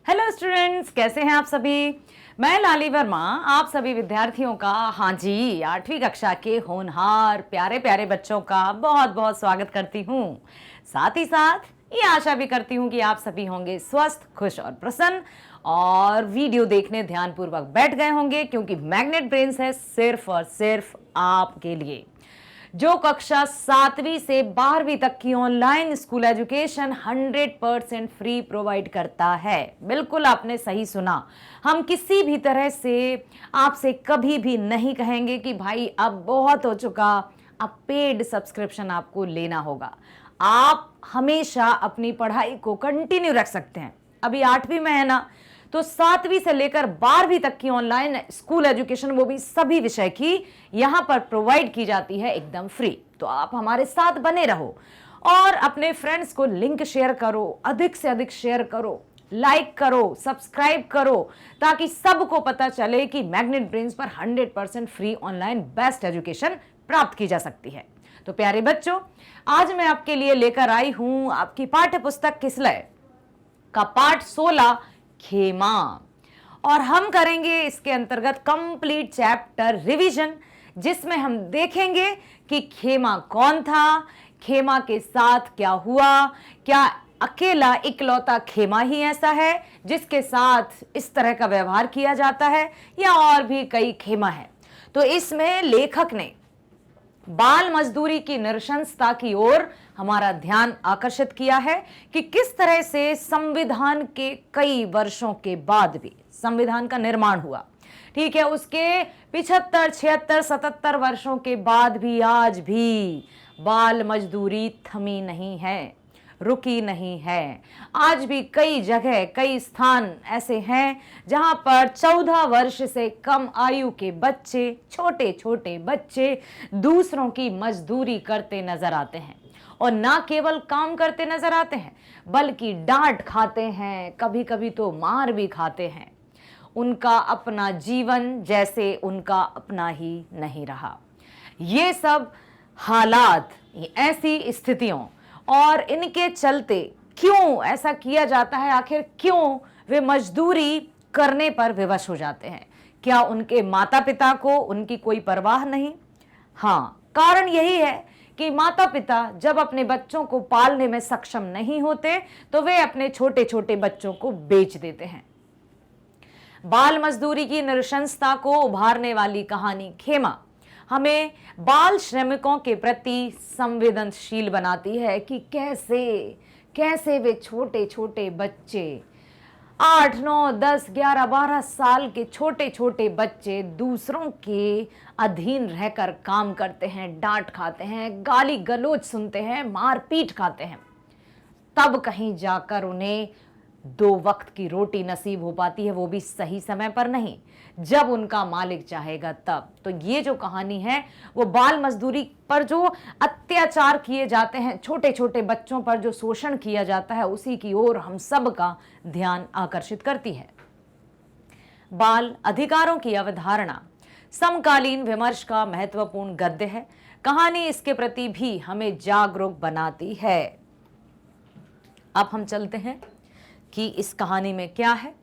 Hello students, कैसे हैं आप सभी। मैं लाली वर्मा आप सभी विद्यार्थियों का, हाँ जी, 8वीं कक्षा के होनहार प्यारे प्यारे बच्चों का बहुत बहुत स्वागत करती हूँ। साथ ही साथ ये आशा भी करती हूँ कि आप सभी होंगे स्वस्थ, खुश और प्रसन्न और वीडियो देखने ध्यानपूर्वक बैठ गए होंगे, क्योंकि मैग्नेट ब्रेन्स है सिर्फ और सिर्फ आपके लिए। जो कक्षा 7वीं से 12वीं तक की online school education 100% free provide करता है। बिल्कुल आपने सही सुना। हम किसी भी तरह से आपसे कभी भी नहीं कहेंगे कि भाई अब बहुत हो चुका, अब पेड सब्सक्रिप्शन आपको लेना होगा। आप हमेशा अपनी पढ़ाई को कंटिन्यू रख सकते हैं। अभी 8वीं में है ना, तो 7वीं से लेकर 12वीं तक की ऑनलाइन स्कूल एजुकेशन, वो भी सभी विषय की, यहां पर प्रोवाइड की जाती है एकदम फ्री। तो आप हमारे साथ बने रहो और अपने फ्रेंड्स को लिंक शेयर करो, अधिक से अधिक शेयर करो, लाइक करो, सब्सक्राइब करो, ताकि सबको पता चले कि मैग्नेट ब्रेन्स पर 100% फ्री ऑनलाइन बेस्ट एजुकेशन प्राप्त की जा सकती है। तो प्यारे बच्चों, आज मैं आपके लिए लेकर आई हूं आपकी पाठ्य पुस्तक किसलय का पाठ 16 खेमा, और हम करेंगे इसके अंतर्गत कंप्लीट चैप्टर रिवीजन, जिसमें हम देखेंगे कि खेमा कौन था, खेमा के साथ क्या हुआ, क्या अकेला इकलौता खेमा ही ऐसा है जिसके साथ इस तरह का व्यवहार किया जाता है, या और भी कई खेमा है। तो इसमें लेखक ने बाल मजदूरी की नृशंसता की ओर हमारा ध्यान आकर्षित किया है कि किस तरह से संविधान के कई वर्षों के बाद भी संविधान का निर्माण हुआ, ठीक है, उसके 75, 76, 77 वर्षों के बाद भी आज भी बाल मजदूरी थमी नहीं है, रुकी नहीं है। आज भी कई जगह, कई स्थान ऐसे हैं जहां पर 14 वर्ष से कम आयु के बच्चे, छोटे छोटे बच्चे दूसरों की मजदूरी करते नजर आते हैं। और ना केवल काम करते नजर आते हैं, बल्कि डांट खाते हैं, कभी कभी तो मार भी खाते हैं। उनका अपना जीवन जैसे उनका अपना ही नहीं रहा। ये सब हालात, ऐसी स्थितियों और इनके चलते क्यों ऐसा किया जाता है, आखिर क्यों वे मजदूरी करने पर विवश हो जाते हैं? क्या उनके माता पिता को उनकी कोई परवाह नहीं? हाँ, कारण यही है कि माता पिता जब अपने बच्चों को पालने में सक्षम नहीं होते तो वे अपने छोटे छोटे बच्चों को बेच देते हैं। बाल मजदूरी की नृशंसता को उभारने वाली कहानी खेमा हमें बाल श्रमिकों के प्रति संवेदनशील बनाती है कि कैसे कैसे वे छोटे छोटे बच्चे, 8, 9, 10, 11, 12 साल के छोटे छोटे बच्चे दूसरों के अधीन रहकर काम करते हैं, डांट खाते हैं, गाली गलौज सुनते हैं, मारपीट खाते हैं। तब कहीं जाकर उन्हें 2 वक्त की रोटी नसीब हो पाती है, वो भी सही समय पर नहीं, जब उनका मालिक चाहेगा तब। तो ये जो कहानी है वो बाल मजदूरी पर जो अत्याचार किए जाते हैं, छोटे छोटे बच्चों पर जो शोषण किया जाता है, उसी की ओर हम सब का ध्यान आकर्षित करती है। बाल अधिकारों की अवधारणा समकालीन विमर्श का महत्वपूर्ण गद्य है। कहानी इसके प्रति भी हमें जागरूक बनाती है। अब हम चलते हैं कि इस कहानी में क्या है।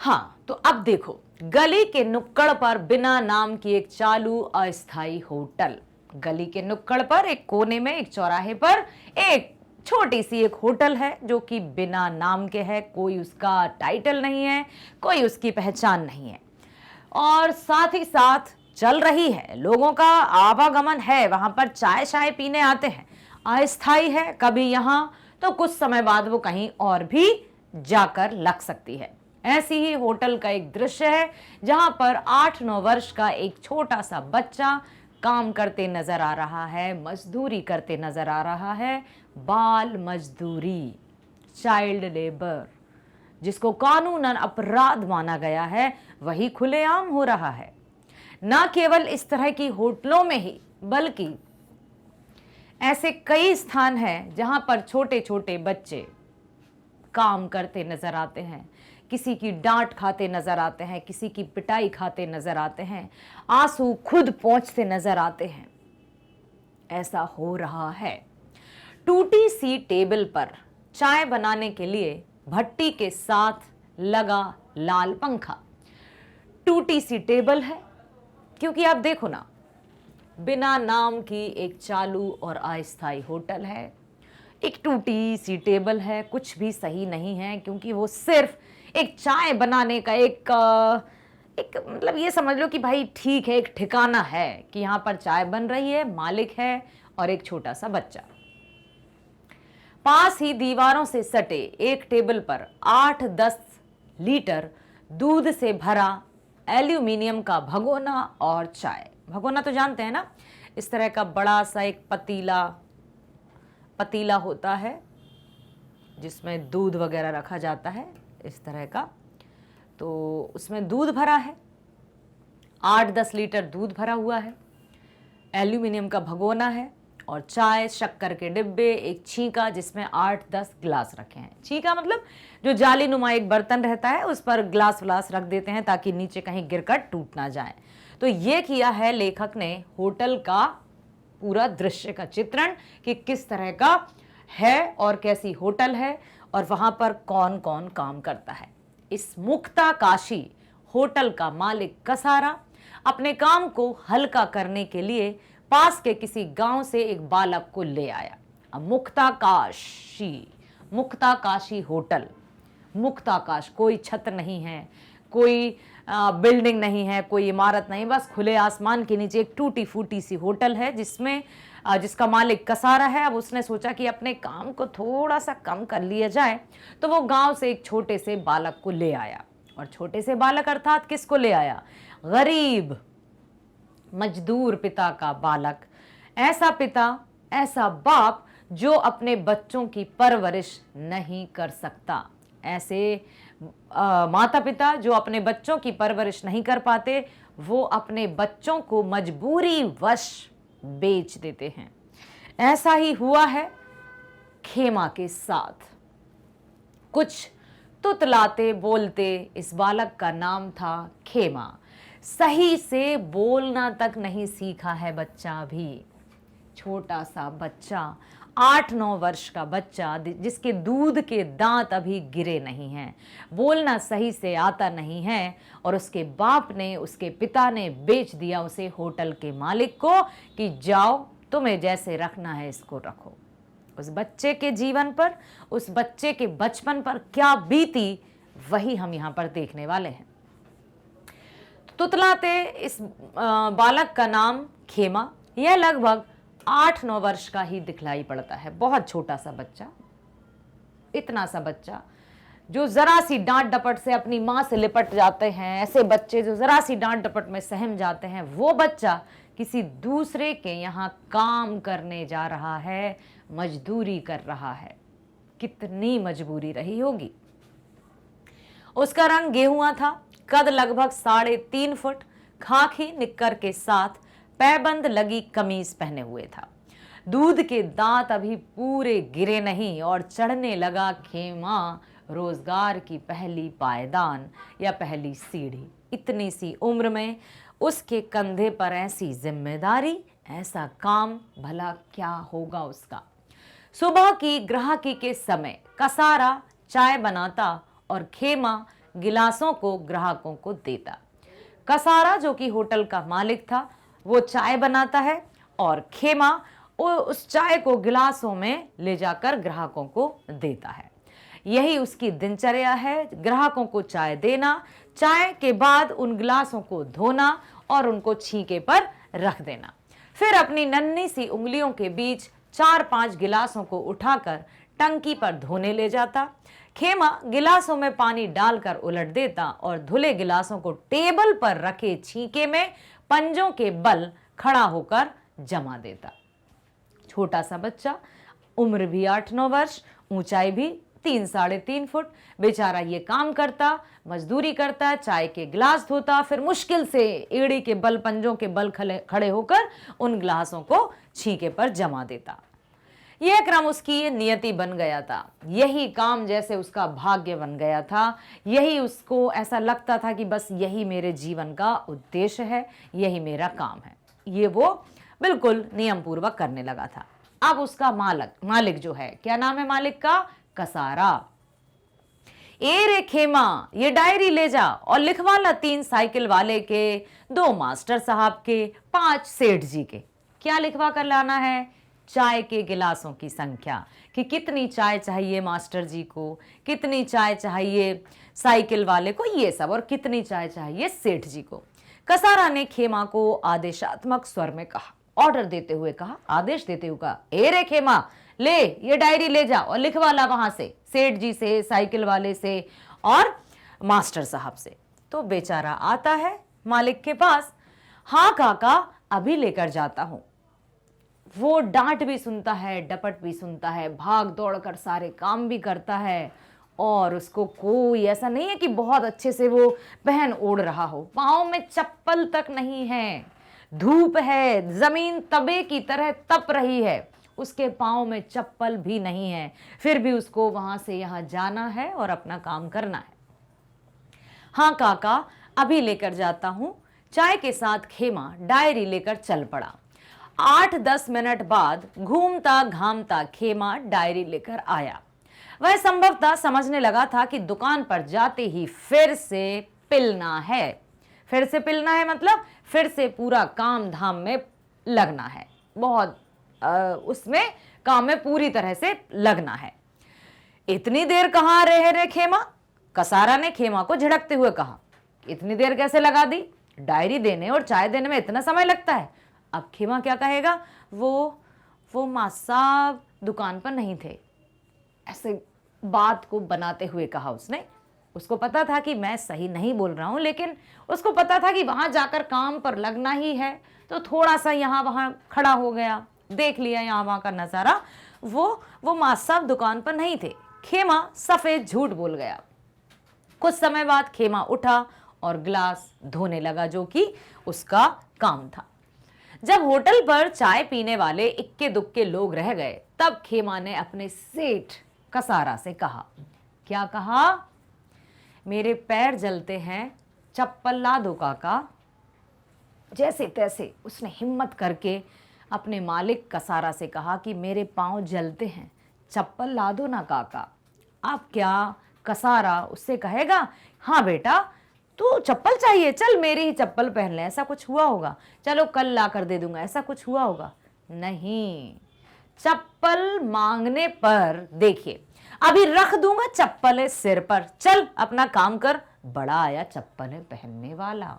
हाँ, तो अब देखो, गली के नुक्कड़ पर बिना नाम की एक चालू अस्थाई होटल। गली के नुक्कड़ पर एक कोने में, एक चौराहे पर एक छोटी सी एक होटल है जो कि बिना नाम के है। कोई उसका टाइटल नहीं है, कोई उसकी पहचान नहीं है, और साथ ही साथ चल रही है, लोगों का आवागमन है, वहां पर चाय शाय पीने आते हैं। अस्थाई है, कभी यहां तो कुछ समय बाद वो कहीं और भी जाकर लग सकती है। ऐसी ही होटल का एक दृश्य है जहां पर 8-9 वर्ष का एक छोटा सा बच्चा काम करते नजर आ रहा है, मजदूरी करते नजर आ रहा है। बाल मजदूरी, चाइल्ड लेबर, जिसको कानूनन अपराध माना गया है, वही खुलेआम हो रहा है। ना केवल इस तरह की होटलों में ही, बल्कि ऐसे कई स्थान हैं जहां पर छोटे छोटे बच्चे काम करते नजर आते हैं, किसी की डांट खाते नजर आते हैं, किसी की पिटाई खाते नजर आते हैं, आंसू खुद पोंछते नजर आते हैं। ऐसा हो रहा है। टूटी सी टेबल पर चाय बनाने के लिए भट्टी के साथ लगा लाल पंखा। टूटी सी टेबल है, क्योंकि आप देखो ना, बिना नाम की एक चालू और अस्थायी होटल है, एक टूटी सी टेबल है, कुछ भी सही नहीं है, क्योंकि वो सिर्फ एक चाय बनाने का एक मतलब ये समझ लो कि भाई ठीक है, एक ठिकाना है कि यहाँ पर चाय बन रही है, मालिक है और एक छोटा सा बच्चा। पास ही दीवारों से सटे एक टेबल पर 8-10 लीटर दूध से भरा एल्यूमिनियम का भगोना और चाय। भगोना तो जानते हैं ना, इस तरह का बड़ा सा एक पतीला होता है जिसमें दूध वगैरह रखा जाता है, इस तरह का। तो उसमें दूध भरा है, 8-10 लीटर दूध भरा हुआ है, एल्यूमिनियम का भगोना है और चाय, शक्कर के डिब्बे, एक छींका जिसमें 8-10 गिलास रखे हैं। छींका मतलब जो जाली नुमा एक बर्तन रहता है, उस पर ग्लास व्लास रख देते हैं ताकि नीचे कहीं गिरकर टूट ना जाए। तो ये किया है लेखक ने होटल का पूरा दृश्य का चित्रण कि किस तरह का है और कैसी होटल है और वहां पर कौन कौन काम करता है। इस मुक्ताकाशी होटल का मालिक कसारा अपने काम को हल्का करने के लिए पास के किसी गांव से एक बालक को ले आया। अब मुक्ताकाशी होटल, मुक्ताकाश, कोई छत नहीं है, कोई बिल्डिंग नहीं है, कोई इमारत नहीं, बस खुले आसमान के नीचे एक टूटी फूटी सी होटल है जिसका मालिक कसारा है। अब उसने सोचा कि अपने काम को थोड़ा सा कम कर लिया जाए, तो वो गांव से एक छोटे से बालक को ले आया। और छोटे से बालक अर्थात किसको ले आया? गरीब मजदूर पिता का बालक। ऐसा पिता, ऐसा बाप जो अपने बच्चों की परवरिश नहीं कर सकता। ऐसे माता पिता जो अपने बच्चों की परवरिश नहीं कर पाते, वो अपने बच्चों को मजबूरी वश बेच देते हैं। ऐसा ही हुआ है खेमा के साथ। कुछ तुतलाते बोलते इस बालक का नाम था खेमा। सही से बोलना तक नहीं सीखा है बच्चा भी। छोटा सा बच्चा, 8-9 वर्ष का बच्चा जिसके दूध के दांत अभी गिरे नहीं हैं, बोलना सही से आता नहीं है, और उसके बाप ने, उसके पिता ने बेच दिया उसे होटल के मालिक को कि जाओ, तुम्हें जैसे रखना है इसको रखो। उस बच्चे के जीवन पर, उस बच्चे के बचपन पर क्या बीती, वही हम यहाँ पर देखने वाले हैं। तुतलाते इस बालक का नाम खेमा। यह लगभग 8-9 वर्ष का ही दिखलाई पड़ता है। बहुत छोटा सा बच्चा, इतना सा बच्चा जो जरा सी डांट डपट से अपनी माँ से लिपट जाते हैं, ऐसे बच्चे जो जरा सी डांट डपट में सहम जाते हैं, वो बच्चा किसी दूसरे के यहाँ काम करने जा रहा है, मजदूरी कर रहा है। कितनी मजबूरी रही होगी। उसका रंग गेहुआ था, कद लगभग 3.5 फुट, खाकी निक्कर के साथ पैबंद लगी कमीज पहने हुए था। दूध के दांत अभी पूरे गिरे नहीं और चढ़ने लगा खेमा रोजगार की पहली पायदान या पहली सीढ़ी। इतनी सी उम्र में उसके कंधे पर ऐसी जिम्मेदारी, ऐसा काम, भला क्या होगा उसका। सुबह की ग्राहकी के समय कसारा चाय बनाता और खेमा गिलासों को ग्राहकों को देता। कसारा जो कि होटल का मालिक था, वो चाय बनाता है और खेमा उस चाय को गिलासों में ले जाकर ग्राहकों को देता है। यही उसकी दिनचर्या है, ग्राहकों को चाय देना, चाय के बाद उन गिलासों को धोना और उनको छींके पर रख देना। फिर अपनी नन्ही सी उंगलियों के बीच 4-5 गिलासों को उठाकर टंकी पर धोने ले जाता। खेमा गिलासों में पानी डालकर उलट देता और धुले गिलासों को टेबल पर रखे छींके में पंजों के बल खड़ा होकर जमा देता। छोटा सा बच्चा, उम्र भी 8-9 वर्ष, ऊंचाई भी 3-3.5 फुट, बेचारा ये काम करता, मजदूरी करता, चाय के गिलास धोता, फिर मुश्किल से एड़ी के बल, पंजों के बल खड़े होकर उन गिलासों को छींके पर जमा देता। यह क्रम उसकी नियति बन गया था। यही काम जैसे उसका भाग्य बन गया था। यही उसको ऐसा लगता था कि बस यही मेरे जीवन का उद्देश्य है, यही मेरा काम है। ये वो बिल्कुल नियम पूर्वक करने लगा था। अब उसका मालिक जो है, क्या नाम है मालिक का? कसारा। ए रे खेमा, ये डायरी ले जा और लिखवा ला 3 साइकिल वाले के, 2 मास्टर साहब के, 5 सेठ जी के। क्या लिखवा कर लाना है? चाय के गिलासों की संख्या, कि कितनी चाय चाहिए मास्टर जी को, कितनी चाय चाहिए साइकिल वाले को, ये सब, और कितनी चाय चाहिए सेठ जी को। कसारा ने खेमा को आदेशात्मक स्वर में कहा, ऑर्डर देते हुए कहा, आदेश देते हुए कहा, ए रे खेमा, ले ये डायरी ले जा और लिखवा ला वहां से, सेठ जी से, साइकिल वाले से और मास्टर साहब से। तो बेचारा आता है मालिक के पास। हाँ काका, अभी लेकर जाता हूं। वो डांट भी सुनता है, डपट भी सुनता है, भाग दौड़ कर सारे काम भी करता है, और उसको कोई ऐसा नहीं है कि बहुत अच्छे से वो पहन ओढ़ रहा हो, पाँव में चप्पल तक नहीं है, धूप है, जमीन तबे की तरह तप रही है, उसके पाँव में चप्पल भी नहीं है, फिर भी उसको वहां से यहां जाना है और अपना काम करना है। हाँ काका, अभी लेकर जाता हूं। चाय के साथ खेमा डायरी लेकर चल पड़ा। 8-10 मिनट बाद घूमता घामता खेमा डायरी लेकर आया। वह संभवतः समझने लगा था कि दुकान पर जाते ही फिर से पिलना है। फिर से पिलना है मतलब फिर से पूरा काम धाम में लगना है, बहुत उसमें काम में पूरी तरह से लगना है। इतनी देर कहाँ रहे रे खेमा? कसारा ने खेमा को झिड़कते हुए कहा। इतनी देर कैसे लगा दी? डायरी देने और चाय देने में इतना समय लगता है। अब खेमा क्या कहेगा? वो मास्टर साहब दुकान पर नहीं थे, ऐसे बात को बनाते हुए कहा उसने। उसको पता था कि मैं सही नहीं बोल रहा हूं, लेकिन उसको पता था कि वहां जाकर काम पर लगना ही है, तो थोड़ा सा यहां वहां खड़ा हो गया, देख लिया यहां वहां का नजारा। वो मास्टर साहब दुकान पर नहीं थे। खेमा सफेद झूठ बोल गया। कुछ समय बाद खेमा उठा और गिलास धोने लगा, जो कि उसका काम था। जब होटल पर चाय पीने वाले इक्के दुक्के लोग रह गए, तब खेमा ने अपने सेठ कसारा से कहा। क्या कहा? मेरे पैर जलते हैं, चप्पल ला दो काका। जैसे तैसे उसने हिम्मत करके अपने मालिक कसारा से कहा कि मेरे पांव जलते हैं, चप्पल ला दो ना काका। अब क्या कसारा उससे कहेगा, हाँ बेटा तू चप्पल चाहिए, चल मेरी ही चप्पल पहन ले, ऐसा कुछ हुआ होगा, चलो कल ला कर दे दूंगा, ऐसा कुछ हुआ होगा? नहीं, चप्पल मांगने पर देखिए, अभी रख दूंगा चप्पलें सिर पर, चल अपना काम कर, बड़ा आया चप्पलें पहनने वाला।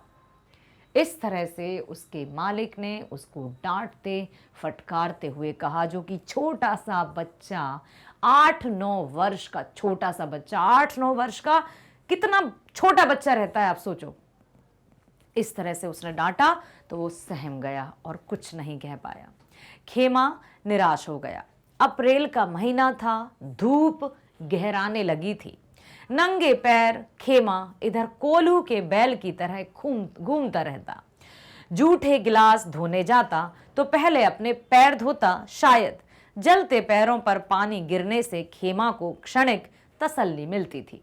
इस तरह से उसके मालिक ने उसको डांटते फटकारते हुए कहा, जो कि छोटा सा बच्चा, 8-9 वर्ष का छोटा सा बच्चा, 8-9 वर्ष का कितना छोटा बच्चा रहता है आप सोचो। इस तरह से उसने डांटा तो वो सहम गया और कुछ नहीं कह पाया। खेमा निराश हो गया। अप्रैल का महीना था, धूप गहराने लगी थी। नंगे पैर खेमा इधर कोल्हू के बैल की तरह घूमता रहता। जूठे गिलास धोने जाता तो पहले अपने पैर धोता, शायद जलते पैरों पर पानी गिरने से खेमा को क्षणिक तसल्ली मिलती थी।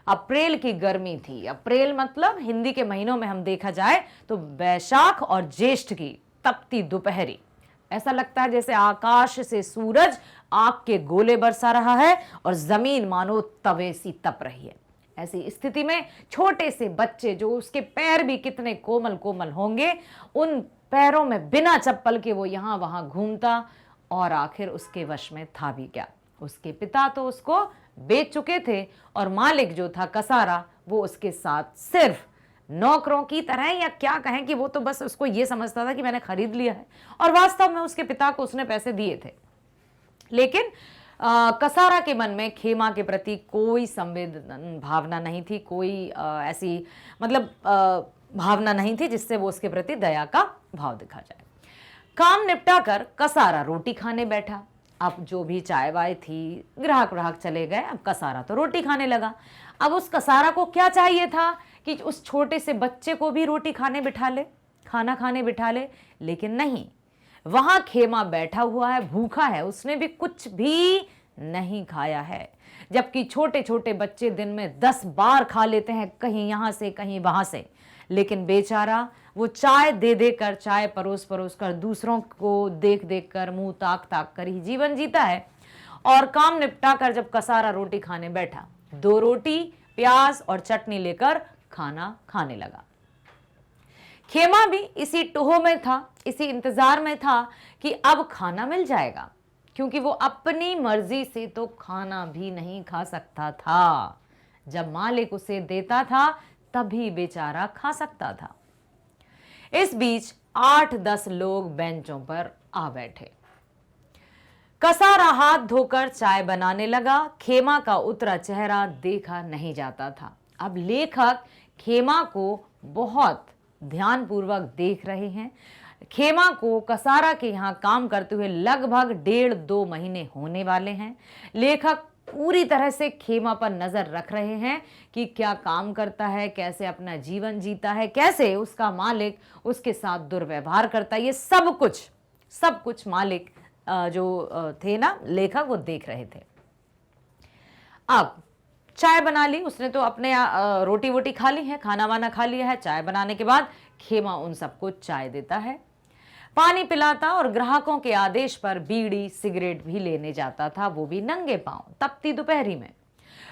अप्रैल की गर्मी थी। अप्रैल मतलब हिंदी के महीनों में हम देखा जाए तो वैशाख और ज्येष्ठ की तपती दोपहरी। ऐसा लगता है जैसे आकाश से सूरज आग के गोले बरसा रहा है और जमीन मानो तवे सी तप रही है। ऐसी स्थिति में छोटे से बच्चे, जो उसके पैर भी कितने कोमल कोमल होंगे, उन पैरों में बिना चप्पल के वो यहां वहां घूमता, और आखिर उसके वश में था भी क्या। उसके पिता तो उसको बेच चुके थे और मालिक जो था कसारा, वो उसके साथ सिर्फ नौकरों की तरह, या क्या कहें कि वो तो बस उसको ये समझता था कि मैंने खरीद लिया है, और वास्तव में उसके पिता को उसने पैसे दिए थे। लेकिन कसारा के मन में खेमा के प्रति कोई संवेदन भावना नहीं थी, कोई ऐसी मतलब भावना नहीं थी जिससे वो उसके प्रति दया का भाव दिखा जाए। काम निपटा कर कसारा रोटी खाने बैठा। अब जो भी चाय वाय थी, ग्राहक चले गए, अब कसारा तो रोटी खाने लगा। अब उस कसारा को क्या चाहिए था कि उस छोटे से बच्चे को भी रोटी खाने बिठा ले, खाना खाने बिठा ले, लेकिन नहीं, वहां खेमा बैठा हुआ है, भूखा है, उसने भी कुछ भी नहीं खाया है। जबकि छोटे छोटे बच्चे दिन में 10 बार खा लेते हैं, कहीं यहां से कहीं वहां से, लेकिन बेचारा वो चाय दे देकर, चाय परोस परोस कर, दूसरों को देख देख कर, मुंह ताक ताक कर ही जीवन जीता है। और काम निपटा कर जब कसारा रोटी खाने बैठा 2 रोटी, प्याज और चटनी लेकर खाना खाने लगा। खेमा भी इसी टोह में था, इसी इंतजार में था कि अब खाना मिल जाएगा, क्योंकि वो अपनी मर्जी से तो खाना भी नहीं खा सकता था। जब मालिक उसे देता था तभी बेचारा खा सकता था। इस बीच 8-10 लोग बेंचों पर आ बैठे। कसारा हाथ धोकर चाय बनाने लगा। खेमा का उतरा चेहरा देखा नहीं जाता था। अब लेखक खेमा को बहुत ध्यानपूर्वक देख रहे हैं। खेमा को कसारा के यहाँ काम करते हुए लगभग 1.5-2 महीने होने वाले हैं। लेखक पूरी तरह से खेमा पर नजर रख रहे हैं कि क्या काम करता है, कैसे अपना जीवन जीता है, कैसे उसका मालिक उसके साथ दुर्व्यवहार करता है। ये सब कुछ मालिक जो थे ना लेखक, वो देख रहे थे। अब चाय बना ली उसने, तो अपने रोटी वोटी खा ली है, खाना वाना खा लिया है। चाय बनाने के बाद खेमा उन सबको चाय देता है, पानी पिलाता और ग्राहकों के आदेश पर बीड़ी सिगरेट भी लेने जाता था, वो भी नंगे पांव, तपती दोपहरी में।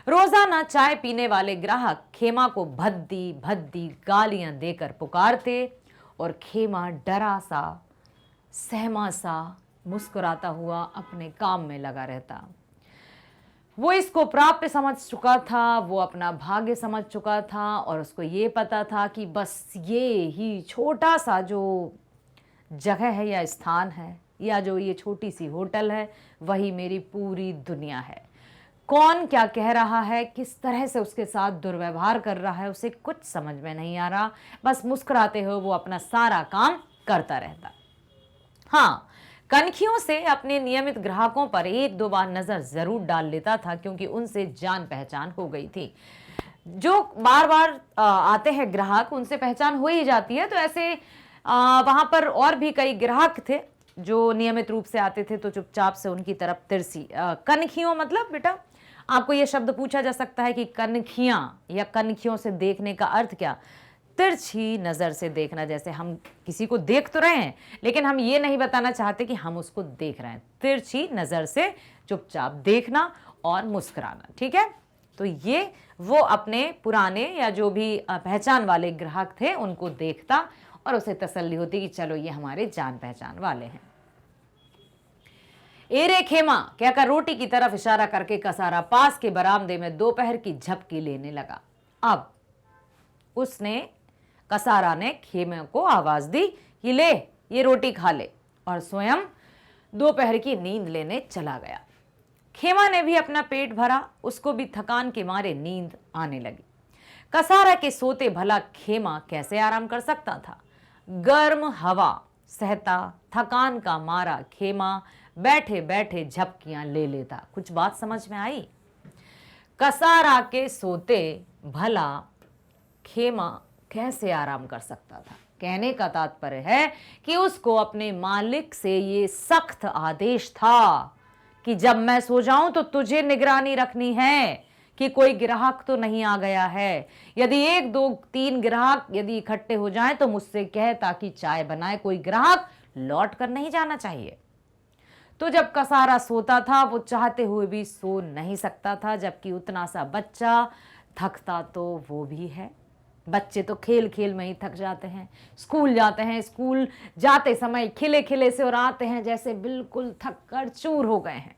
रोजाना चाय पीने वाले ग्राहक खेमा को भद्दी भद्दी गालियां देकर पुकारते और खेमा डरा सा, सहमा सा, मुस्कुराता हुआ अपने काम में लगा रहता। वो इसको प्राप्य समझ चुका था, वो अपना भाग्य समझ चुका था और उसको ये पता था कि बस ये ही छोटा सा जो जगह है या स्थान है या जो ये छोटी सी होटल है, वही मेरी पूरी दुनिया है। कौन क्या कह रहा है, किस तरह से उसके साथ दुर्व्यवहार कर रहा है, उसे कुछ समझ में नहीं आ रहा। बस मुस्कुराते हुए वो अपना सारा काम करता रहता। हाँ, कनखियों से अपने नियमित ग्राहकों पर 1-2 बार नजर जरूर डाल लेता था, क्योंकि उनसे जान पहचान हो गई थी। जो बार बार आते हैं ग्राहक, उनसे पहचान हो ही जाती है। तो ऐसे वहां पर और भी कई ग्राहक थे जो नियमित रूप से आते थे, तो चुपचाप से उनकी तरफ तिरछी कनखियों, मतलब बेटा आपको यह शब्द पूछा जा सकता है कि कनखियां या कनखियों से देखने का अर्थ क्या? तिरछी नजर से देखना। जैसे हम किसी को देख तो रहे हैं, लेकिन हम ये नहीं बताना चाहते कि हम उसको देख रहे हैं। तिरछी नजर से चुपचाप देखना और मुस्कुराना, ठीक है। तो ये वो अपने पुराने या जो भी पहचान वाले ग्राहक थे उनको देखता और उसे तसल्ली होती कि चलो ये हमारे जान पहचान वाले हैं। एरे खेमा कहकर रोटी की तरफ इशारा करके कसारा पास के बरामदे में दोपहर की झपकी लेने लगा। अब कसारा ने खेमे को आवाज दी कि ले ये रोटी खा ले, और स्वयं दोपहर की नींद लेने चला गया। खेमा ने भी अपना पेट भरा, उसको भी थकान के मारे नींद आने लगी। कसारा के सोते भला खेमा कैसे आराम कर सकता था। गर्म हवा सहता, थकान का मारा खेमा बैठे बैठे झपकियां ले लेता। कुछ बात समझ में आई? कसारा के सोते भला खेमा कैसे आराम कर सकता था। कहने का तात्पर्य है कि उसको अपने मालिक से ये सख्त आदेश था कि जब मैं सो जाऊं तो तुझे निगरानी रखनी है कि कोई ग्राहक तो नहीं आ गया है। यदि 1, 2, 3 ग्राहक यदि इकट्ठे हो जाएं तो मुझसे कह ताकि चाय बनाए, कोई ग्राहक लौट कर नहीं जाना चाहिए। तो जब कसारा सोता था वो चाहते हुए भी सो नहीं सकता था, जबकि उतना सा बच्चा थकता तो वो भी है। बच्चे तो खेल खेल में ही थक जाते हैं, स्कूल जाते हैं, स्कूल जाते समय खिले खिले से और आते हैं जैसे बिल्कुल थक कर चूर हो गए हैं।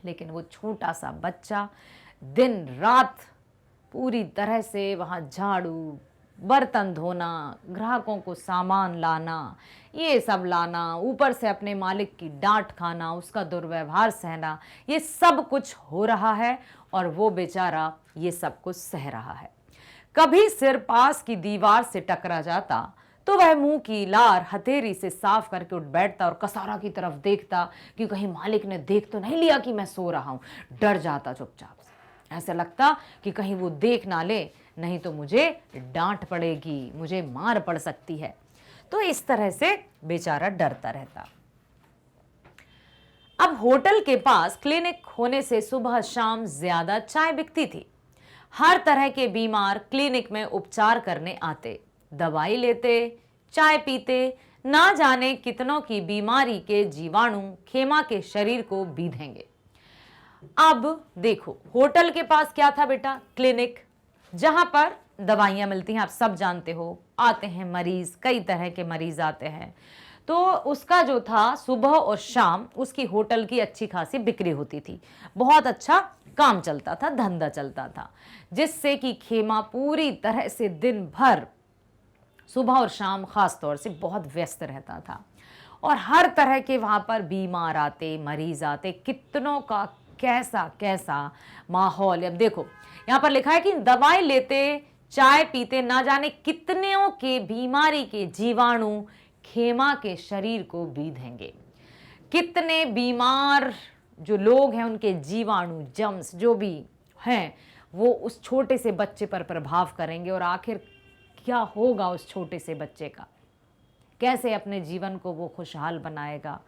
लेकिन वो छोटा सा बच्चा दिन रात पूरी तरह से वहाँ झाड़ू, बर्तन धोना, ग्राहकों को सामान लाना, ये सब लाना, ऊपर से अपने मालिक की डांट खाना, उसका दुर्व्यवहार सहना, ये सब कुछ हो रहा है और वो बेचारा ये सब कुछ सह रहा है। कभी सिर पास की दीवार से टकरा जाता तो वह मुंह की लार हथेली से साफ करके उठ बैठता और कसारा की तरफ देखता कि कहीं मालिक ने देख तो नहीं लिया कि मैं सो रहा हूं। डर जाता चुपचाप से, ऐसा लगता कि कहीं वो देख ना ले, नहीं तो मुझे डांट पड़ेगी, मुझे मार पड़ सकती है। तो इस तरह से बेचारा डरता रहता। अब होटल के पास क्लिनिक होने से सुबह शाम ज्यादा चाय बिकती थी। हर तरह के बीमार क्लिनिक में उपचार करने आते, दवाई लेते, चाय पीते। ना जाने कितनों की बीमारी के जीवाणु खेमा के शरीर को बीधेंगे। अब देखो, होटल के पास क्या था बेटा? क्लिनिक, जहां पर दवाइयां मिलती हैं। आप सब जानते हो, आते हैं मरीज, कई तरह के मरीज आते हैं। तो उसका जो था, सुबह और शाम उसकी होटल की अच्छी खासी बिक्री होती थी, बहुत अच्छा काम चलता था, धंधा चलता था, जिससे कि खेमा पूरी तरह से दिन भर सुबह और शाम खास तौर से बहुत व्यस्त रहता था। और हर तरह के वहाँ पर बीमार आते, मरीज आते, कितनों का कैसा कैसा माहौल। अब देखो, यहाँ पर लिखा है कि दवाई लेते, चाय पीते, ना जाने कितनों के बीमारी के जीवाणु खेमा के शरीर को बीधेंगे। कितने बीमार जो लोग हैं, उनके जीवाणु, जम्स जो भी हैं, वो उस छोटे से बच्चे पर प्रभाव करेंगे। और आखिर क्या होगा उस छोटे से बच्चे का? कैसे अपने जीवन को वो खुशहाल बनाएगा?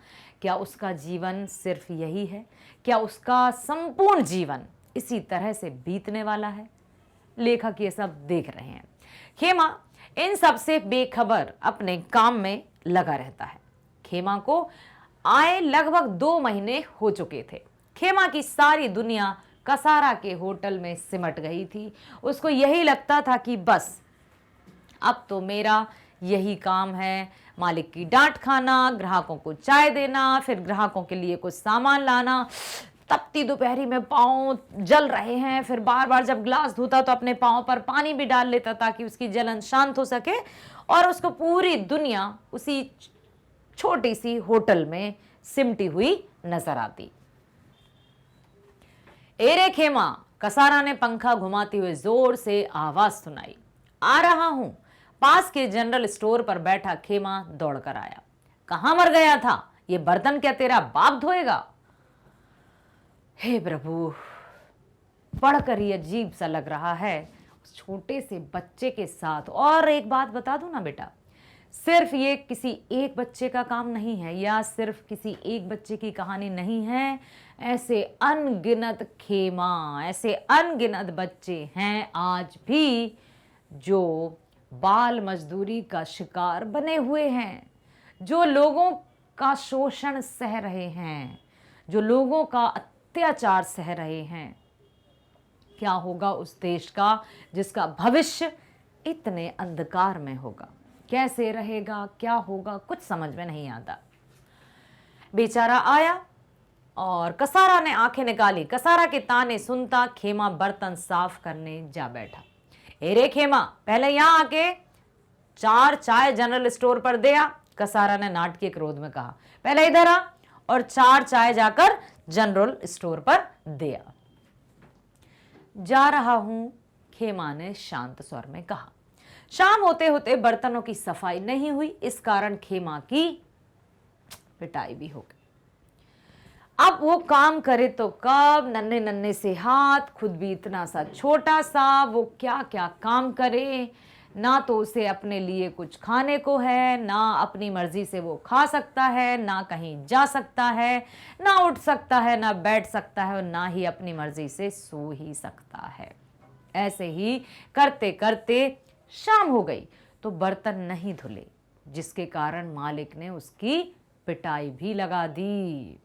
क्या उसका जीवन सिर्फ यही है? क्या उसका संपूर्ण जीवन इसी तरह से बीतने वाला है? लेखक ये सब देख रहे हैं। खेमा इन सब से बेखबर अपने काम में लगा रहता है। खेमा को आए लगभग 2 महीने हो चुके थे। खेमा की सारी दुनिया कसारा के होटल में सिमट गई थी। उसको यही लगता था कि बस अब तो मेरा यही काम है, मालिक की डांट खाना, ग्राहकों को चाय देना, फिर ग्राहकों के लिए कुछ सामान लाना। तपती दोपहरी में पाँव जल रहे हैं, फिर बार बार जब ग्लास धोता तो अपने पाँव पर पानी भी डाल लेता ताकि उसकी जलन शांत हो सके। और उसको पूरी दुनिया उसी छोटी सी होटल में सिमटी हुई नजर आती। एरे खेमा, कसारा ने पंखा घुमाते हुए जोर से आवाज सुनाई। आ रहा हूं। पास के जनरल स्टोर पर बैठा खेमा दौड़कर आया। कहां मर गया था? ये बर्तन क्या तेरा बाप धोएगा? हे प्रभु, पढ़कर ही अजीब सा लग रहा है उस छोटे से बच्चे के साथ। और एक बात बता दूं ना बेटा, सिर्फ ये किसी एक बच्चे का काम नहीं है, या सिर्फ किसी एक बच्चे की कहानी नहीं है। ऐसे अनगिनत खेमा, ऐसे अनगिनत बच्चे हैं आज भी जो बाल मजदूरी का शिकार बने हुए हैं, जो लोगों का शोषण सह रहे हैं, जो लोगों का अत्याचार सह रहे हैं। क्या होगा उस देश का जिसका भविष्य इतने अंधकार में होगा? कैसे रहेगा, क्या होगा, कुछ समझ में नहीं आता। बेचारा आया और कसारा ने आंखें निकाली। कसारा के ताने सुनता खेमा बर्तन साफ करने जा बैठा। एरे खेमा, पहले यहां आके 4 चाय जनरल स्टोर पर दे आ। कसारा ने नाटकीय क्रोध में कहा। पहले इधर आ और 4 चाय जाकर जनरल स्टोर पर दे आ। जा रहा हूं, खेमा ने शांत स्वर में कहा। शाम होते होते बर्तनों की सफाई नहीं हुई, इस कारण खेमा की पिटाई भी हो गई। अब वो काम करे तो कब, नन्हे नन्हे से हाथ, खुद भी इतना सा छोटा सा, वो क्या क्या काम करे। ना तो उसे अपने लिए कुछ खाने को है, ना अपनी मर्जी से वो खा सकता है, ना कहीं जा सकता है, ना उठ सकता है, ना बैठ सकता है, और ना ही अपनी मर्जी से सो ही सकता है। ऐसे ही करते करते शाम हो गई तो बर्तन नहीं धुले, जिसके कारण मालिक ने उसकी पिटाई भी लगा दी।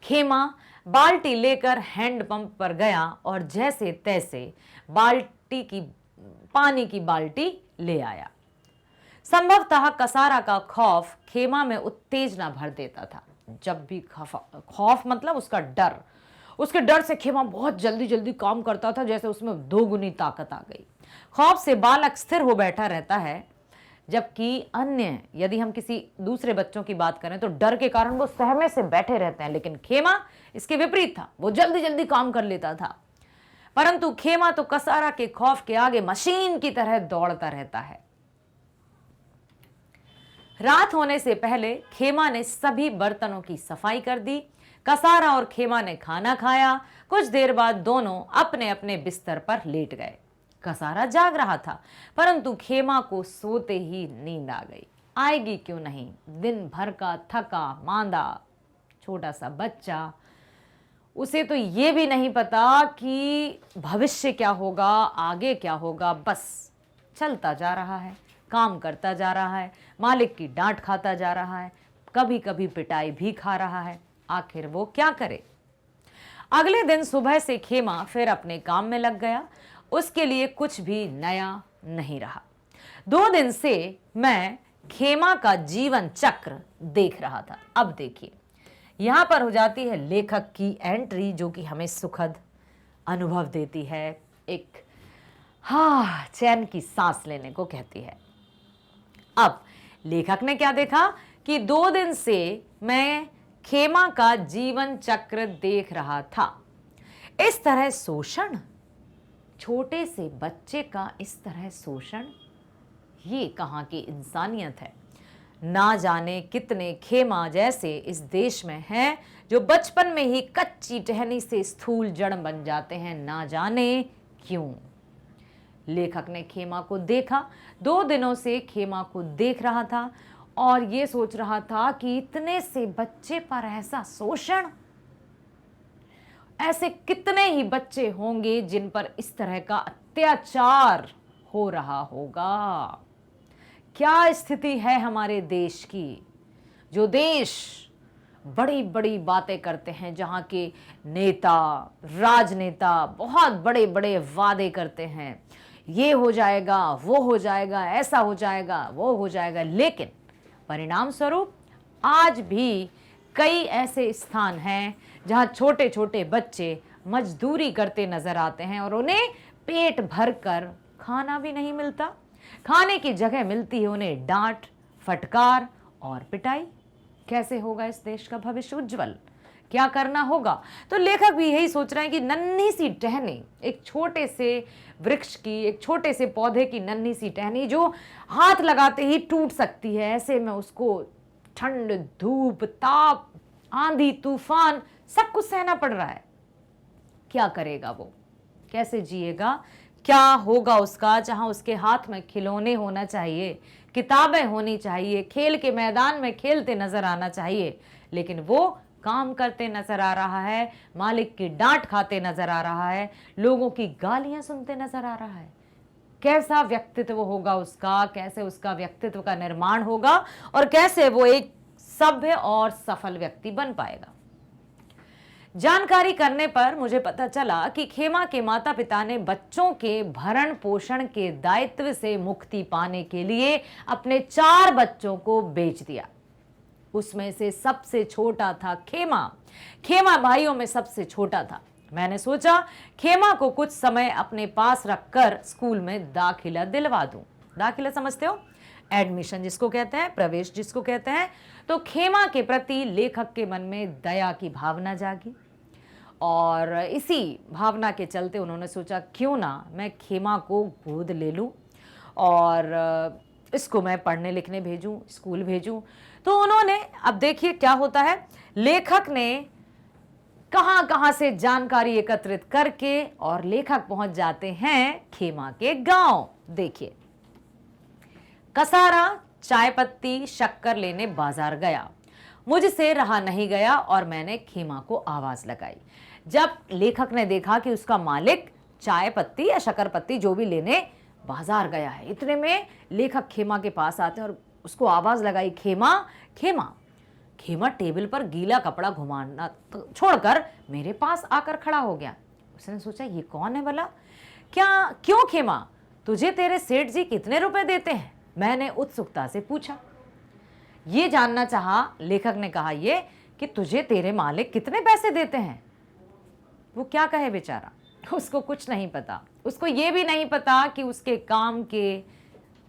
खेमा बाल्टी लेकर हैंडपंप पर गया और जैसे तैसे पानी की बाल्टी ले आया। संभवतः कसारा का खौफ खेमा में उत्तेजना भर देता था। जब भी खौफ मतलब उसका डर, उसके डर से खेमा बहुत जल्दी जल्दी काम करता था, जैसे उसमें 2 गुनी ताकत आ गई। खौफ से बालक स्थिर हो बैठा रहता है, जबकि अन्य, यदि हम किसी दूसरे बच्चों की बात करें तो डर के कारण वो सहमे से बैठे रहते हैं, लेकिन खेमा इसके विपरीत था। वो जल्दी जल्दी काम कर लेता था। परंतु खेमा तो कसारा के खौफ के आगे मशीन की तरह दौड़ता रहता है। रात होने से पहले खेमा ने सभी बर्तनों की सफाई कर दी। कसारा और खेमा ने खाना खाया। कुछ देर बाद दोनों अपने अपने बिस्तर पर लेट गए। कसारा जाग रहा था, परंतु खेमा को सोते ही नींद आ गई। आएगी क्यों नहीं, दिन भर का थका मांदा छोटा सा बच्चा, उसे तो ये भी नहीं पता कि भविष्य क्या होगा, आगे क्या होगा। बस चलता जा रहा है, काम करता जा रहा है, मालिक की डांट खाता जा रहा है, कभी कभी पिटाई भी खा रहा है। आखिर वो क्या करे। अगले दिन सुबह से खेमा फिर अपने काम में लग गया। उसके लिए कुछ भी नया नहीं रहा। 2 दिन से मैं खेमा का जीवन चक्र देख रहा था। अब देखिए, यहां पर हो जाती है लेखक की एंट्री, जो कि हमें सुखद अनुभव देती है, एक चैन की सांस लेने को कहती है। अब लेखक ने क्या देखा कि 2 दिन से मैं खेमा का जीवन चक्र देख रहा था। इस तरह शोषण, छोटे से बच्चे का इस तरह शोषण, ये कहाँ की इंसानियत है। ना जाने कितने खेमा जैसे इस देश में हैं जो बचपन में ही कच्ची टहनी से स्थूल जड़ बन जाते हैं, ना जाने क्यों। लेखक ने खेमा को देखा, 2 दिनों से खेमा को देख रहा था और ये सोच रहा था कि इतने से बच्चे पर ऐसा शोषण, ऐसे कितने ही बच्चे होंगे जिन पर इस तरह का अत्याचार हो रहा होगा। क्या स्थिति है हमारे देश की। जो देश बड़ी बड़ी बातें करते हैं, जहां के नेता, राजनेता बहुत बड़े बड़े वादे करते हैं, ये हो जाएगा, वो हो जाएगा, ऐसा हो जाएगा, वो हो जाएगा, लेकिन परिणाम स्वरूप आज भी कई ऐसे स्थान हैं जहां छोटे छोटे बच्चे मजदूरी करते नजर आते हैं और उन्हें पेट भरकर खाना भी नहीं मिलता। खाने की जगह मिलती है उन्हें डांट, फटकार और पिटाई। कैसे होगा इस देश का भविष्य उज्जवल? क्या करना होगा? तो लेखक भी यही सोच रहे हैं कि नन्ही सी टहनी, एक छोटे से वृक्ष की, एक छोटे से पौधे की नन्ही सी टहनी जो हाथ लगाते ही टूट सकती है, ऐसे में उसको ठंड, धूप, ताप, आंधी, तूफान सब कुछ सहना पड़ रहा है। क्या करेगा वो? कैसे जिएगा? क्या होगा उसका? जहां उसके हाथ में खिलौने होना चाहिए, किताबें होनी चाहिए, खेल के मैदान में खेलते नजर आना चाहिए, लेकिन वो काम करते नजर आ रहा है, मालिक की डांट खाते नजर आ रहा है, लोगों की गालियां सुनते नजर आ रहा है। कैसा व्यक्तित्व होगा उसका? कैसे उसका व्यक्तित्व का निर्माण होगा और कैसे वो एक सभ्य और सफल व्यक्ति बन पाएगा? जानकारी करने पर मुझे पता चला कि खेमा के माता पिता ने बच्चों के भरण पोषण के दायित्व से मुक्ति पाने के लिए अपने 4 बच्चों को बेच दिया। उसमें से सबसे छोटा था खेमा। खेमा भाइयों में सबसे छोटा था। मैंने सोचा खेमा को कुछ समय अपने पास रखकर स्कूल में दाखिला दिलवा दूं। दाखिला समझते हो? एडमिशन जिसको कहते हैं, प्रवेश जिसको कहते हैं। तो खेमा के प्रति लेखक के मन में दया की भावना जागी और इसी भावना के चलते उन्होंने सोचा क्यों ना मैं खेमा को गोद ले लूं और इसको मैं पढ़ने लिखने भेजूं, स्कूल भेजूं। तो उन्होंने, अब देखिए क्या होता है, लेखक ने कहां कहां से जानकारी एकत्रित करके और लेखक पहुंच जाते हैं खेमा के गांव। देखिए, कसारा चाय पत्ती शक्कर लेने बाजार गया। मुझसे रहा नहीं गया और मैंने खेमा को आवाज लगाई। जब लेखक ने देखा कि उसका मालिक चाय पत्ती या शक्कर पत्ती जो भी लेने बाजार गया है, इतने में लेखक खेमा के पास आते हैं और उसको आवाज लगाई, खेमा खेमा। खेमा टेबल पर गीला कपड़ा घुमाना छोड़कर मेरे पास आकर खड़ा हो गया। उसने सोचा ये कौन है भला? क्यों खेमा, तुझे तेरे सेठ जी कितने रुपए देते हैं? मैंने उत्सुकता से पूछा। ये जानना चाहा लेखक ने कहा ये कि तुझे तेरे मालिक कितने पैसे देते हैं। वो क्या कहे बेचारा, उसको कुछ नहीं पता। उसको ये भी नहीं पता कि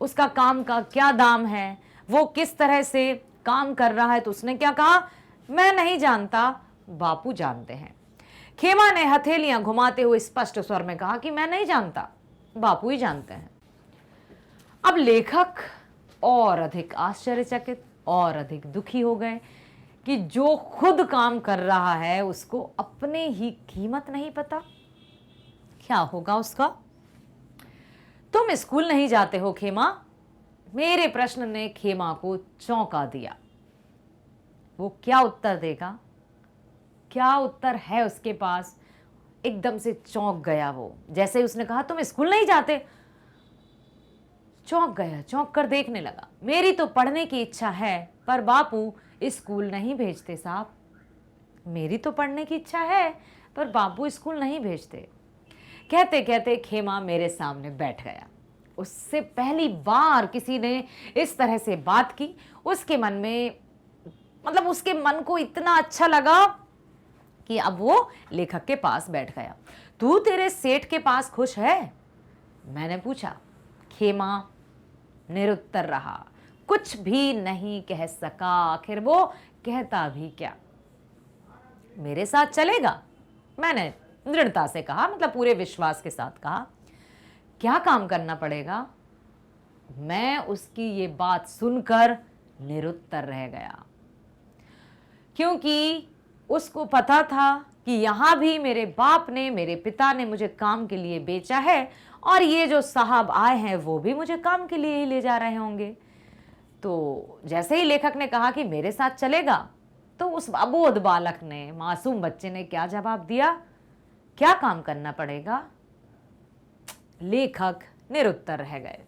उसका काम का क्या दाम है, वो किस तरह से काम कर रहा है। तो उसने क्या कहा, मैं नहीं जानता, बापू जानते हैं। खेमा ने हथेलियां घुमाते हुए स्पष्ट स्वर में कहा कि मैं नहीं जानता, बापू ही जानते हैं। अब लेखक और अधिक आश्चर्यचकित और अधिक दुखी हो गए कि जो खुद काम कर रहा है उसको अपने ही कीमत नहीं पता। क्या होगा उसका? तुम स्कूल नहीं जाते हो खेमा? मेरे प्रश्न ने खेमा को चौंका दिया। वो क्या उत्तर देगा? क्या उत्तर है उसके पास? एकदम से चौंक गया वो। जैसे ही उसने कहा तुम स्कूल नहीं जाते, चौंक गया, चौंक कर देखने लगा। मेरी तो पढ़ने की इच्छा है पर बापू स्कूल नहीं भेजते साहब। मेरी तो पढ़ने की इच्छा है, पर बाबू स्कूल नहीं भेजते। कहते कहते खेमा मेरे सामने बैठ गया। उससे पहली बार किसी ने इस तरह से बात की। उसके मन में, मतलब उसके मन को इतना अच्छा लगा कि अब वो लेखक के पास बैठ गया। तू तेरे सेठ के पास खुश है? मैंने पूछा। खेमा निरुत्तर रहा, कुछ भी नहीं कह सका। आखिर वो कहता भी क्या? मेरे साथ चलेगा? मैंने दृढ़ता से कहा, मतलब पूरे विश्वास के साथ कहा। क्या काम करना पड़ेगा? मैं उसकी ये बात सुनकर निरुत्तर रह गया, क्योंकि उसको पता था कि यहाँ भी मेरे बाप ने, मेरे पिता ने मुझे काम के लिए बेचा है, और ये जो साहब आए हैं वो भी मुझे काम के लिए ही ले जा रहे होंगे। तो जैसे ही लेखक ने कहा कि मेरे साथ चलेगा, तो उस अबोध बालक ने, मासूम बच्चे ने क्या जवाब दिया? क्या काम करना पड़ेगा? लेखक निरुत्तर रह गए।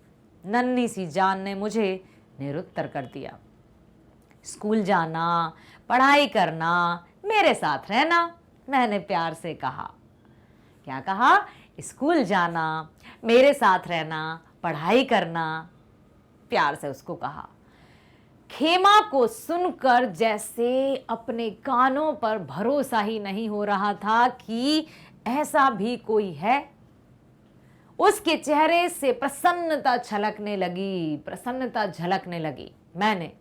नन्ही सी जान ने मुझे निरुत्तर कर दिया। स्कूल जाना, पढ़ाई करना, मेरे साथ रहना, मैंने प्यार से कहा। क्या कहा? स्कूल जाना, मेरे साथ रहना, पढ़ाई करना, प्यार से उसको कहा। खेमा को सुनकर जैसे अपने कानों पर भरोसा ही नहीं हो रहा था कि ऐसा भी कोई है। उसके चेहरे से प्रसन्नता छलकने लगी, प्रसन्नता झलकने लगी। मैंने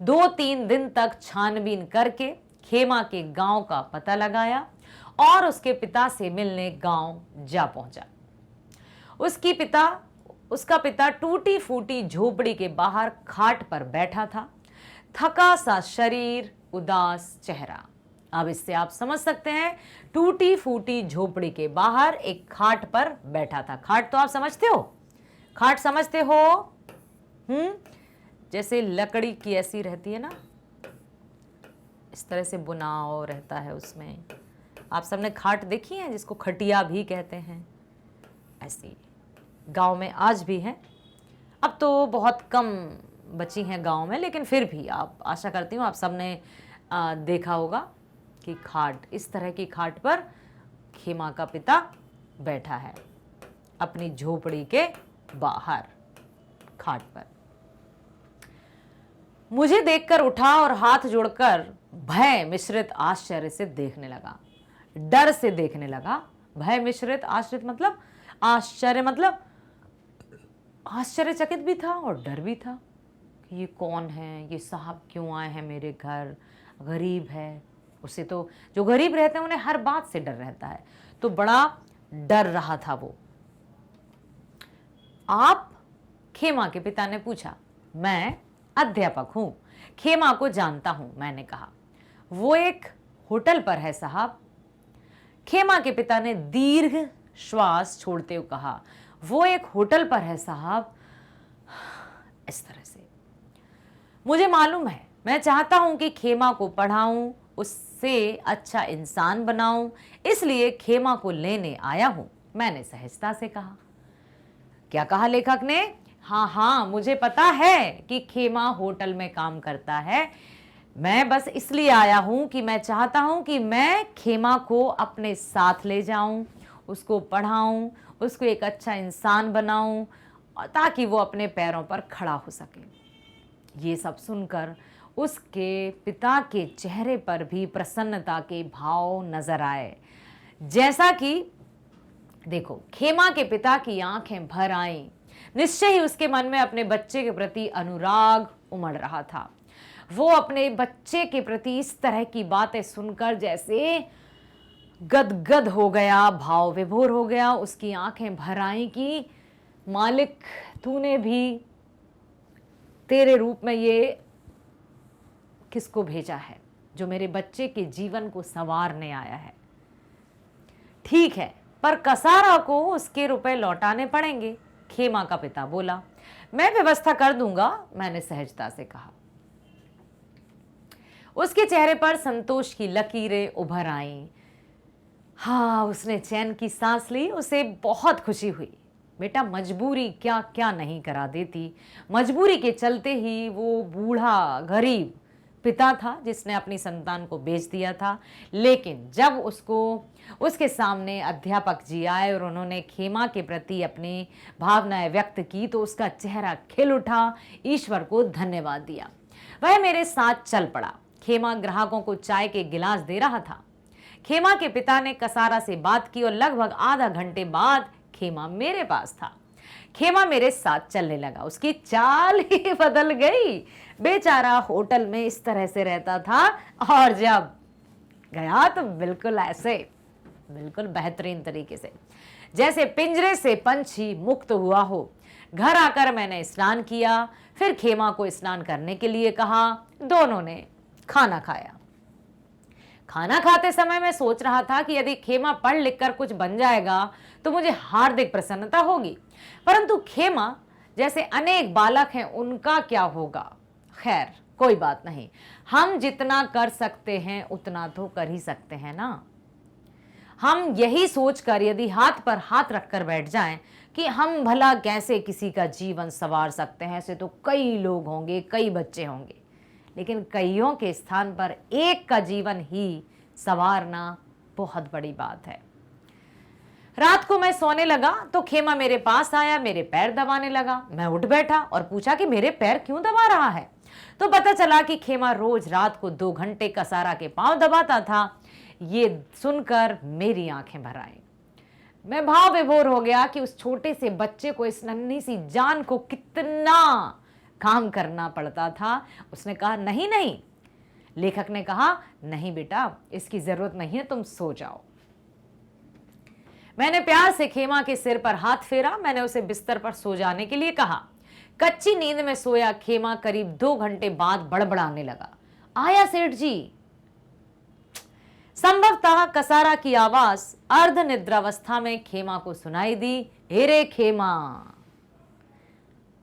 2-3 दिन तक छानबीन करके खेमा के गांव का पता लगाया और उसके पिता से मिलने गांव जा पहुंचा। उसका पिता टूटी फूटी झोपड़ी के बाहर खाट पर बैठा था, थका सा शरीर, उदास चेहरा। अब इससे आप समझ सकते हैं, टूटी फूटी झोपड़ी के बाहर एक खाट पर बैठा था। खाट तो आप समझते हो? खाट समझते हो? जैसे लकड़ी की ऐसी रहती है ना, इस तरह से बुनाव रहता है उसमें। आप सबने खाट देखी है, जिसको खटिया भी कहते हैं। ऐसी गांव में आज भी है। अब तो बहुत कम बची हैं गांव में, लेकिन फिर भी आप, आशा करती हूँ आप सबने देखा होगा कि खाट, इस तरह की खाट पर खेमा का पिता बैठा है अपनी झोपड़ी के बाहर खाट पर। मुझे देखकर उठा और हाथ जोड़कर भय मिश्रित आश्चर्य से देखने लगा, डर से देखने लगा। भय मिश्रित, आश्रित मतलब आश्चर्य, मतलब आश्चर्यचकित भी था और डर भी था कि ये कौन है, ये साहब क्यों आए हैं मेरे घर, गरीब है। उसे तो, जो गरीब रहते हैं उन्हें हर बात से डर रहता है, तो बड़ा डर रहा था वो। आप? खेमा के पिता ने पूछा। मैं अध्यापक हूं, खेमा को जानता हूं, मैंने कहा। वो एक होटल पर है साहब। खेमा के पिता ने दीर्घ श्वास छोड़ते हुए कहा। वो एक होटल पर है साहब। इस तरह से मुझे मालूम है, मैं चाहता हूं कि खेमा को पढ़ाऊं, उससे अच्छा इंसान बनाऊं, इसलिए खेमा को लेने आया हूं, मैंने सहजता से कहा। क्या कहा लेखक ने? हाँ, मुझे पता है कि खेमा होटल में काम करता है। मैं बस इसलिए आया हूं कि मैं चाहता हूं कि मैं खेमा को अपने साथ ले जाऊं, उसको पढ़ाऊं, उसको एक अच्छा इंसान बनाऊं, ताकि वो अपने पैरों पर खड़ा हो सके। ये सब सुनकर उसके पिता के चेहरे पर भी प्रसन्नता के भाव नजर आए। जैसा कि देखो, खेमा के पिता की आंखें भर आईं। निश्चय ही उसके मन में अपने बच्चे के प्रति अनुराग उमड़ रहा था। वो अपने बच्चे के प्रति इस तरह की बातें सुनकर जैसे गदगद हो गया, भाव विभोर हो गया। उसकी आंखें भर आईं कि मालिक, तूने भी, तेरे रूप में ये किसको भेजा है जो मेरे बच्चे के जीवन को संवारने आया है। ठीक है, पर कसारा को उसके रुपए लौटाने पड़ेंगे, खेमा का पिता बोला। मैं व्यवस्था कर दूंगा, मैंने सहजता से कहा। उसके चेहरे पर संतोष की लकीरें उभर आईं। हाँ, उसने चैन की सांस ली। उसे बहुत खुशी हुई। बेटा, मजबूरी क्या क्या नहीं करा देती। मजबूरी के चलते ही वो बूढ़ा, गरीब पिता था जिसने अपनी संतान को बेच दिया था, लेकिन जब उसके सामने अध्यापक जी आए और उन्होंने खेमा के प्रति अपनी भावनाएं व्यक्त की तो उसका चेहरा खिल उठा, ईश्वर को धन्यवाद दिया। वह मेरे साथ चल पड़ा। खेमा ग्राहकों को चाय के गिलास दे रहा था। खेमा के पिता ने कसारा से बात की और लगभग आधा घंटे बाद खेमा मेरे पास था। खेमा मेरे साथ चलने लगा। उसकी चाल ही बदल गई। बेचारा होटल में इस तरह से रहता था और जब गया तो बिल्कुल ऐसे, बिल्कुल बेहतरीन तरीके से, जैसे पिंजरे से पंछी मुक्त हुआ हो। घर आकर मैंने स्नान किया, फिर खेमा को स्नान करने के लिए कहा। दोनों ने खाना खाया। खाना खाते समय मैं सोच रहा था कि यदि खेमा पढ़ लिख कर कुछ बन जाएगा तो मुझे हार्दिक प्रसन्नता होगी, परंतु खेमा जैसे अनेक बालक हैं उनका क्या होगा। खैर कोई बात नहीं, हम जितना कर सकते हैं उतना तो कर ही सकते हैं ना। हम यही सोचकर यदि हाथ पर हाथ रखकर बैठ जाएं कि हम भला कैसे किसी का जीवन संवार सकते हैं, ऐसे तो कई लोग होंगे, कई बच्चे होंगे, लेकिन कईयों के स्थान पर एक का जीवन ही संवारना बहुत बड़ी बात है। रात को मैं सोने लगा तो खेमा मेरे पास आया, मेरे पैर दबाने लगा। मैं उठ बैठा और पूछा कि मेरे पैर क्यों दबा रहा है। तो पता चला कि खेमा रोज रात को 2 घंटे कसारा के पांव दबाता था। ये सुनकर मेरी आंखें भर आई। मैं भाव विभोर हो गया कि उस छोटे से बच्चे को, इस नन्ही सी जान को कितना काम करना पड़ता था। उसने कहा नहीं नहीं। लेखक ने कहा नहीं बेटा, इसकी जरूरत नहीं है, तुम सो जाओ। मैंने प्यार से खेमा के सिर पर हाथ फेरा। मैंने उसे बिस्तर पर सो जाने के लिए कहा। कच्ची नींद में सोया खेमा करीब 2 घंटे बाद बड़बड़ाने लगा। आया सेठ जी। संभवतः कसारा की आवाज अर्ध निद्रावस्था में खेमा को सुनाई दी। हेरे खेमा।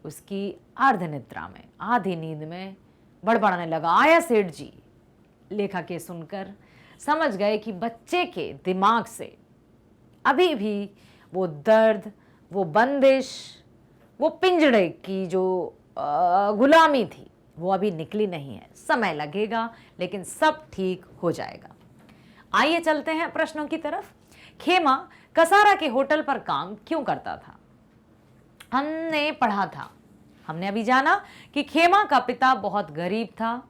उसकी अर्ध निद्रा में, आधी नींद में बड़बड़ाने लगा, आया सेठ जी। लेखक ये सुनकर समझ गए कि बच्चे के दिमाग से अभी भी वो दर्द, वो बंदिश, वो पिंजड़े की जो गुलामी थी वो अभी निकली नहीं है। समय लगेगा लेकिन सब ठीक हो जाएगा। आइए चलते हैं प्रश्नों की तरफ। खेमा कसारा के होटल पर काम क्यों करता था? हमने पढ़ा था, हमने अभी जाना कि खेमा का पिता बहुत गरीब था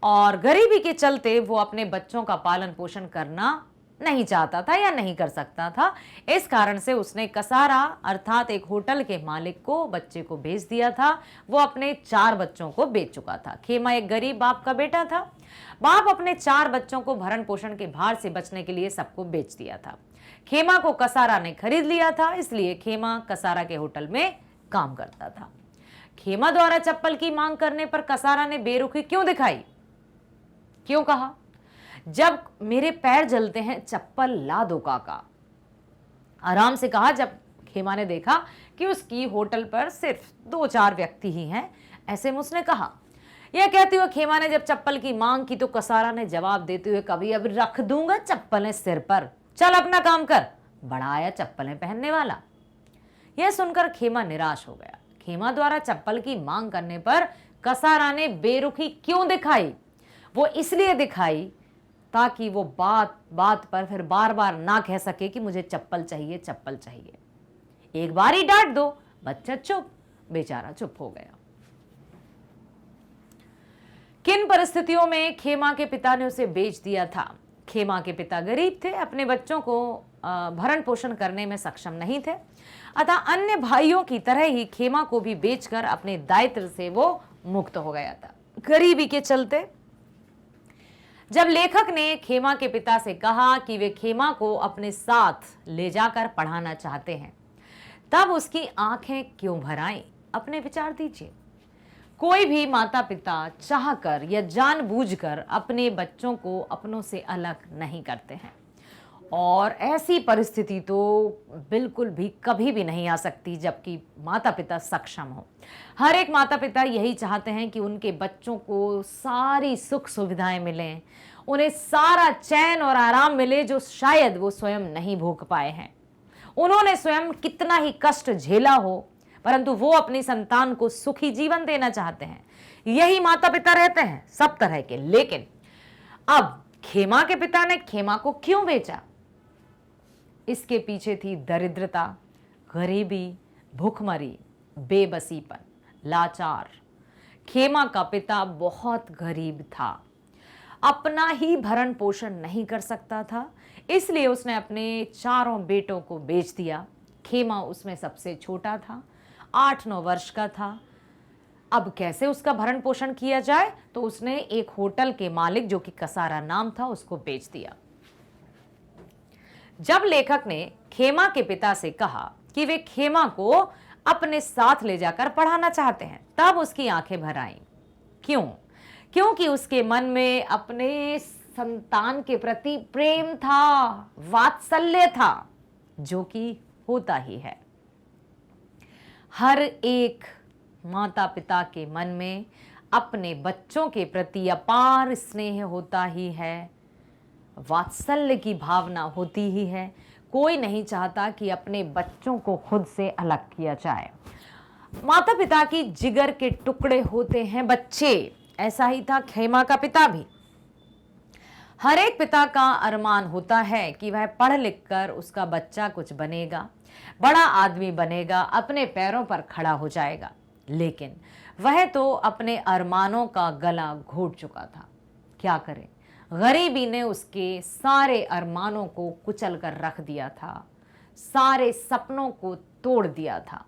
और गरीबी के चलते वो अपने बच्चों का पालन पोषण करना नहीं चाहता था या नहीं कर सकता था। इस कारण से उसने कसारा अर्थात एक होटल के मालिक को बच्चे को बेच दिया था। वो अपने 4 बच्चों को बेच चुका था। खेमा एक गरीब बाप का बेटा था। बाप अपने 4 बच्चों को भरण पोषण के भार से बचने के लिए सबको बेच दिया था। खेमा को कसारा ने खरीद लिया था, इसलिए खेमा कसारा के होटल में काम करता था। खेमा द्वारा चप्पल की मांग करने पर कसारा ने बेरुखी क्यों दिखाई? क्यों कहा जब मेरे पैर जलते हैं चप्पल ला दो काका? आराम से कहा। जब खेमा ने देखा कि उसकी होटल पर सिर्फ 2-4 व्यक्ति ही हैं, ऐसे में उसने कहा। यह कहते हुए खेमा ने जब चप्पल की मांग की तो कसारा ने जवाब देते हुए कभी अब रख दूंगा चप्पलें सिर पर, चल अपना काम कर। बड़ा आया चप्पलें पहनने वाला। यह सुनकर खेमा निराश हो गया। खेमा द्वारा चप्पल की मांग करने पर कसारा ने बेरुखी क्यों दिखाई? वो इसलिए दिखाई ताकि वो बात बात पर फिर बार बार ना कह सके कि मुझे चप्पल चाहिए, चप्पल चाहिए। एक बार ही डांट दो, बच्चा चुप। बेचारा चुप हो गया। किन परिस्थितियों में खेमा के पिता ने उसे बेच दिया था? खेमा के पिता गरीब थे, अपने बच्चों को भरण पोषण करने में सक्षम नहीं थे, अतः अन्य भाइयों की तरह ही खेमा को भी बेचकर अपने दायित्व से वो मुक्त हो गया था। गरीबी के चलते जब लेखक ने खेमा के पिता से कहा कि वे खेमा को अपने साथ ले जाकर पढ़ाना चाहते हैं, तब उसकी आंखें क्यों भर आईं? अपने विचार दीजिए। कोई भी माता पिता चाहकर या जानबूझकर अपने बच्चों को अपनों से अलग नहीं करते हैं, और ऐसी परिस्थिति तो बिल्कुल भी कभी भी नहीं आ सकती जबकि माता पिता सक्षम हो। हर एक माता पिता यही चाहते हैं कि उनके बच्चों को सारी सुख सुविधाएं मिलें, उन्हें सारा चैन और आराम मिले जो शायद वो स्वयं नहीं भोग पाए हैं। उन्होंने स्वयं कितना ही कष्ट झेला हो, परंतु वो अपनी संतान को सुखी जीवन देना चाहते हैं। यही माता पिता रहते हैं सब तरह के। लेकिन अब खेमा के पिता ने खेमा को क्यों बेचा? इसके पीछे थी दरिद्रता, गरीबी, भूखमरी, बेबसीपन, लाचार। खेमा का पिता बहुत गरीब था, अपना ही भरण पोषण नहीं कर सकता था, इसलिए उसने अपने चारों बेटों को बेच दिया। खेमा उसमें सबसे छोटा था, 8-9 वर्ष का था। अब कैसे उसका भरण पोषण किया जाए, तो उसने एक होटल के मालिक, जो कि कसारा नाम था, उसको बेच दिया। जब लेखक ने खेमा के पिता से कहा कि वे खेमा को अपने साथ ले जाकर पढ़ाना चाहते हैं, तब उसकी आंखें भर आईं। क्यों? क्योंकि उसके मन में अपने संतान के प्रति प्रेम था, वात्सल्य था, जो कि होता ही है। हर एक माता पिता के मन में अपने बच्चों के प्रति अपार स्नेह होता ही है, वात्सल्य की भावना होती ही है। कोई नहीं चाहता कि अपने बच्चों को खुद से अलग किया जाए। माता पिता की जिगर के टुकड़े होते हैं बच्चे। ऐसा ही था खेमा का पिता भी। हर एक पिता का अरमान होता है कि वह पढ़ लिख कर उसका बच्चा कुछ बनेगा, बड़ा आदमी बनेगा, अपने पैरों पर खड़ा हो जाएगा। लेकिन वह तो अपने अरमानों का गला घोट चुका था। क्या करे, गरीबी ने उसके सारे अरमानों को कुचल कर रख दिया था, सारे सपनों को तोड़ दिया था।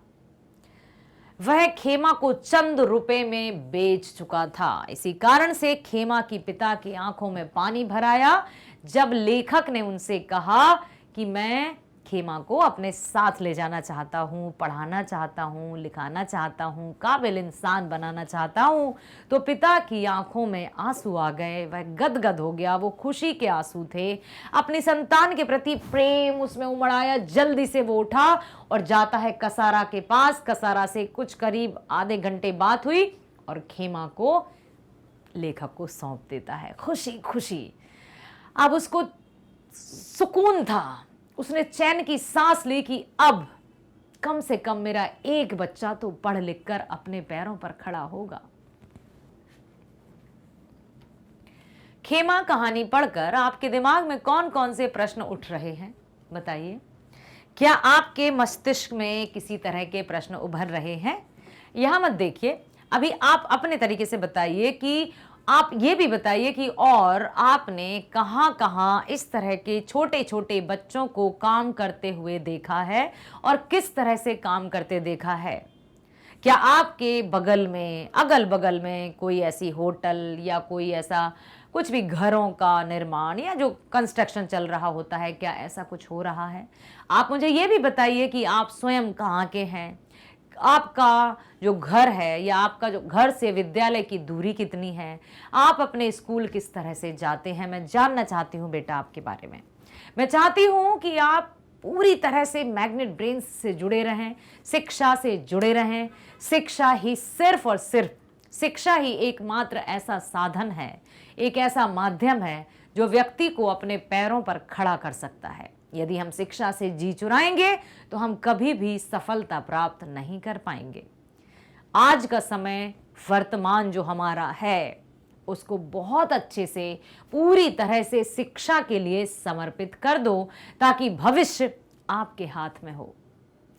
वह खेमा को चंद रुपए में बेच चुका था। इसी कारण से खेमा की पिता की आंखों में पानी भर आया जब लेखक ने उनसे कहा कि मैं खेमा को अपने साथ ले जाना चाहता हूँ, पढ़ाना चाहता हूँ, लिखाना चाहता हूँ, काबिल इंसान बनाना चाहता हूँ। तो पिता की आंखों में आंसू आ गए, वह गदगद हो गया। वो खुशी के आंसू थे, अपनी संतान के प्रति प्रेम उसमें उमड़ आया। जल्दी से वो उठा और जाता है कसारा के पास। कसारा से कुछ करीब आधे घंटे बात हुई और खेमा को लेखक को सौंप देता है, खुशी खुशी। अब उसको सुकून था, उसने चैन की सांस ली कि अब कम से कम मेरा एक बच्चा तो पढ़ लिख कर अपने पैरों पर खड़ा होगा। खेमा कहानी पढ़कर आपके दिमाग में कौन कौन से प्रश्न उठ रहे हैं, बताइए। क्या आपके मस्तिष्क में किसी तरह के प्रश्न उभर रहे हैं? यहां मत देखिए, अभी आप अपने तरीके से बताइए कि आप ये भी बताइए कि और आपने कहां कहां इस तरह के छोटे छोटे बच्चों को काम करते हुए देखा है और किस तरह से काम करते देखा है। क्या आपके बगल में, अगल बगल में कोई ऐसी होटल या कोई ऐसा कुछ भी घरों का निर्माण या जो कंस्ट्रक्शन चल रहा होता है, क्या ऐसा कुछ हो रहा है? आप मुझे ये भी बताइए कि आप स्वयं कहाँ के हैं, आपका जो घर है या आपका जो घर से विद्यालय की दूरी कितनी है, आप अपने स्कूल किस तरह से जाते हैं। मैं जानना चाहती हूँ बेटा आपके बारे में। मैं चाहती हूँ कि आप पूरी तरह से मैग्नेट ब्रेन से जुड़े रहें, शिक्षा से जुड़े रहें। शिक्षा ही सिर्फ और सिर्फ, शिक्षा ही एकमात्र ऐसा साधन है, एक ऐसा माध्यम है जो व्यक्ति को अपने पैरों पर खड़ा कर सकता है। यदि हम शिक्षा से जी चुराएंगे तो हम कभी भी सफलता प्राप्त नहीं कर पाएंगे। आज का समय, वर्तमान जो हमारा है, उसको बहुत अच्छे से पूरी तरह से शिक्षा के लिए समर्पित कर दो ताकि भविष्य आपके हाथ में हो।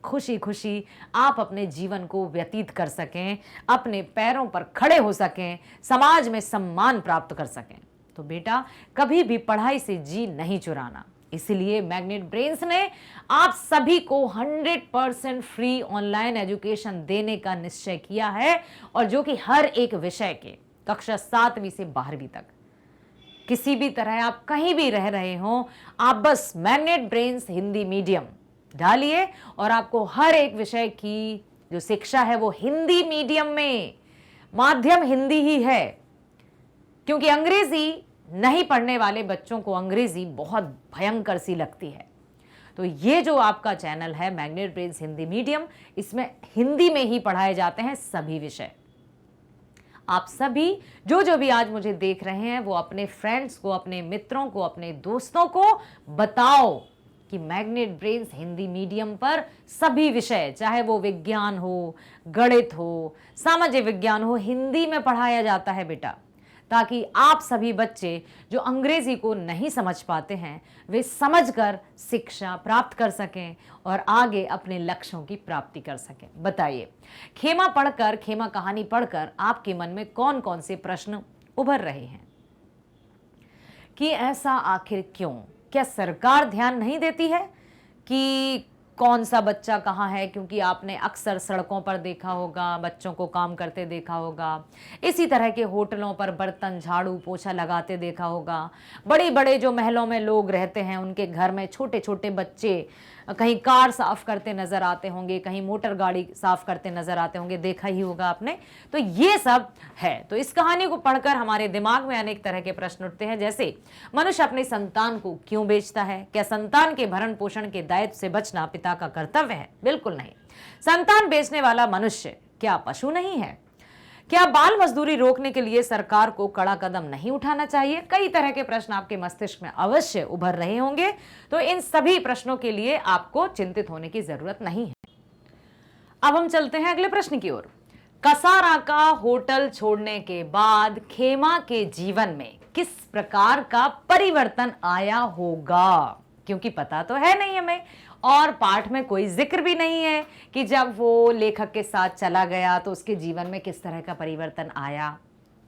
खुशी खुशी आप अपने जीवन को व्यतीत कर सकें, अपने पैरों पर खड़े हो सकें, समाज में सम्मान प्राप्त कर सकें। तो बेटा, कभी भी पढ़ाई से जी नहीं चुराना। इसलिए मैग्नेट ब्रेन्स ने आप सभी को 100% फ्री ऑनलाइन एजुकेशन देने का निश्चय किया है, और जो कि हर एक विषय के कक्षा 7वीं से 12वीं तक, किसी भी तरह आप कहीं भी रह रहे हो, आप बस मैग्नेट ब्रेन्स हिंदी मीडियम डालिए और आपको हर एक विषय की जो शिक्षा है वो हिंदी मीडियम में, माध्यम हिंदी ही है, क्योंकि अंग्रेजी नहीं पढ़ने वाले बच्चों को अंग्रेजी बहुत भयंकर सी लगती है। तो ये जो आपका चैनल है मैग्नेट ब्रेन्स हिंदी मीडियम, इसमें हिंदी में ही पढ़ाए जाते हैं सभी विषय। आप सभी जो भी आज मुझे देख रहे हैं वो अपने फ्रेंड्स को, अपने मित्रों को, अपने दोस्तों को बताओ कि मैग्नेट ब्रेन्स हिंदी मीडियम पर सभी विषय, चाहे वो विज्ञान हो, गणित हो, सामाजिक विज्ञान हो, हिंदी में पढ़ाया जाता है बेटा, ताकि आप सभी बच्चे जो अंग्रेजी को नहीं समझ पाते हैं वे समझकर शिक्षा प्राप्त कर सकें और आगे अपने लक्ष्यों की प्राप्ति कर सकें। बताइए, खेमा पढ़कर, खेमा कहानी पढ़कर आपके मन में कौन कौन से प्रश्न उभर रहे हैं कि ऐसा आखिर क्यों? क्या सरकार ध्यान नहीं देती है कि कौन सा बच्चा कहाँ है? क्योंकि आपने अक्सर सड़कों पर देखा होगा, बच्चों को काम करते देखा होगा, इसी तरह के होटलों पर बर्तन झाड़ू पोछा लगाते देखा होगा, बड़े बड़े जो महलों में लोग रहते हैं उनके घर में छोटे छोटे बच्चे कहीं कार साफ करते नजर आते होंगे, कहीं मोटर गाड़ी साफ करते नजर आते होंगे, देखा ही होगा आपने। तो ये सब है। तो इस कहानी को पढ़कर हमारे दिमाग में अनेक तरह के प्रश्न उठते हैं, जैसे मनुष्य अपने संतान को क्यों बेचता है? क्या संतान के भरण पोषण के दायित्व से बचना पिता का कर्तव्य है? बिल्कुल नहीं। संतान बेचने वाला मनुष्य क्या पशु नहीं है? क्या बाल मजदूरी रोकने के लिए सरकार को कड़ा कदम नहीं उठाना चाहिए? कई तरह के प्रश्न आपके मस्तिष्क में अवश्य उभर रहे होंगे। तो इन सभी प्रश्नों के लिए आपको चिंतित होने की जरूरत नहीं है। अब हम चलते हैं अगले प्रश्न की ओर। कसारा का होटल छोड़ने के बाद खेमा के जीवन में किस प्रकार का परिवर्तन आया होगा? क्योंकि पता तो है नहीं हमें, और पाठ में कोई जिक्र भी नहीं है कि जब वो लेखक के साथ चला गया तो उसके जीवन में किस तरह का परिवर्तन आया।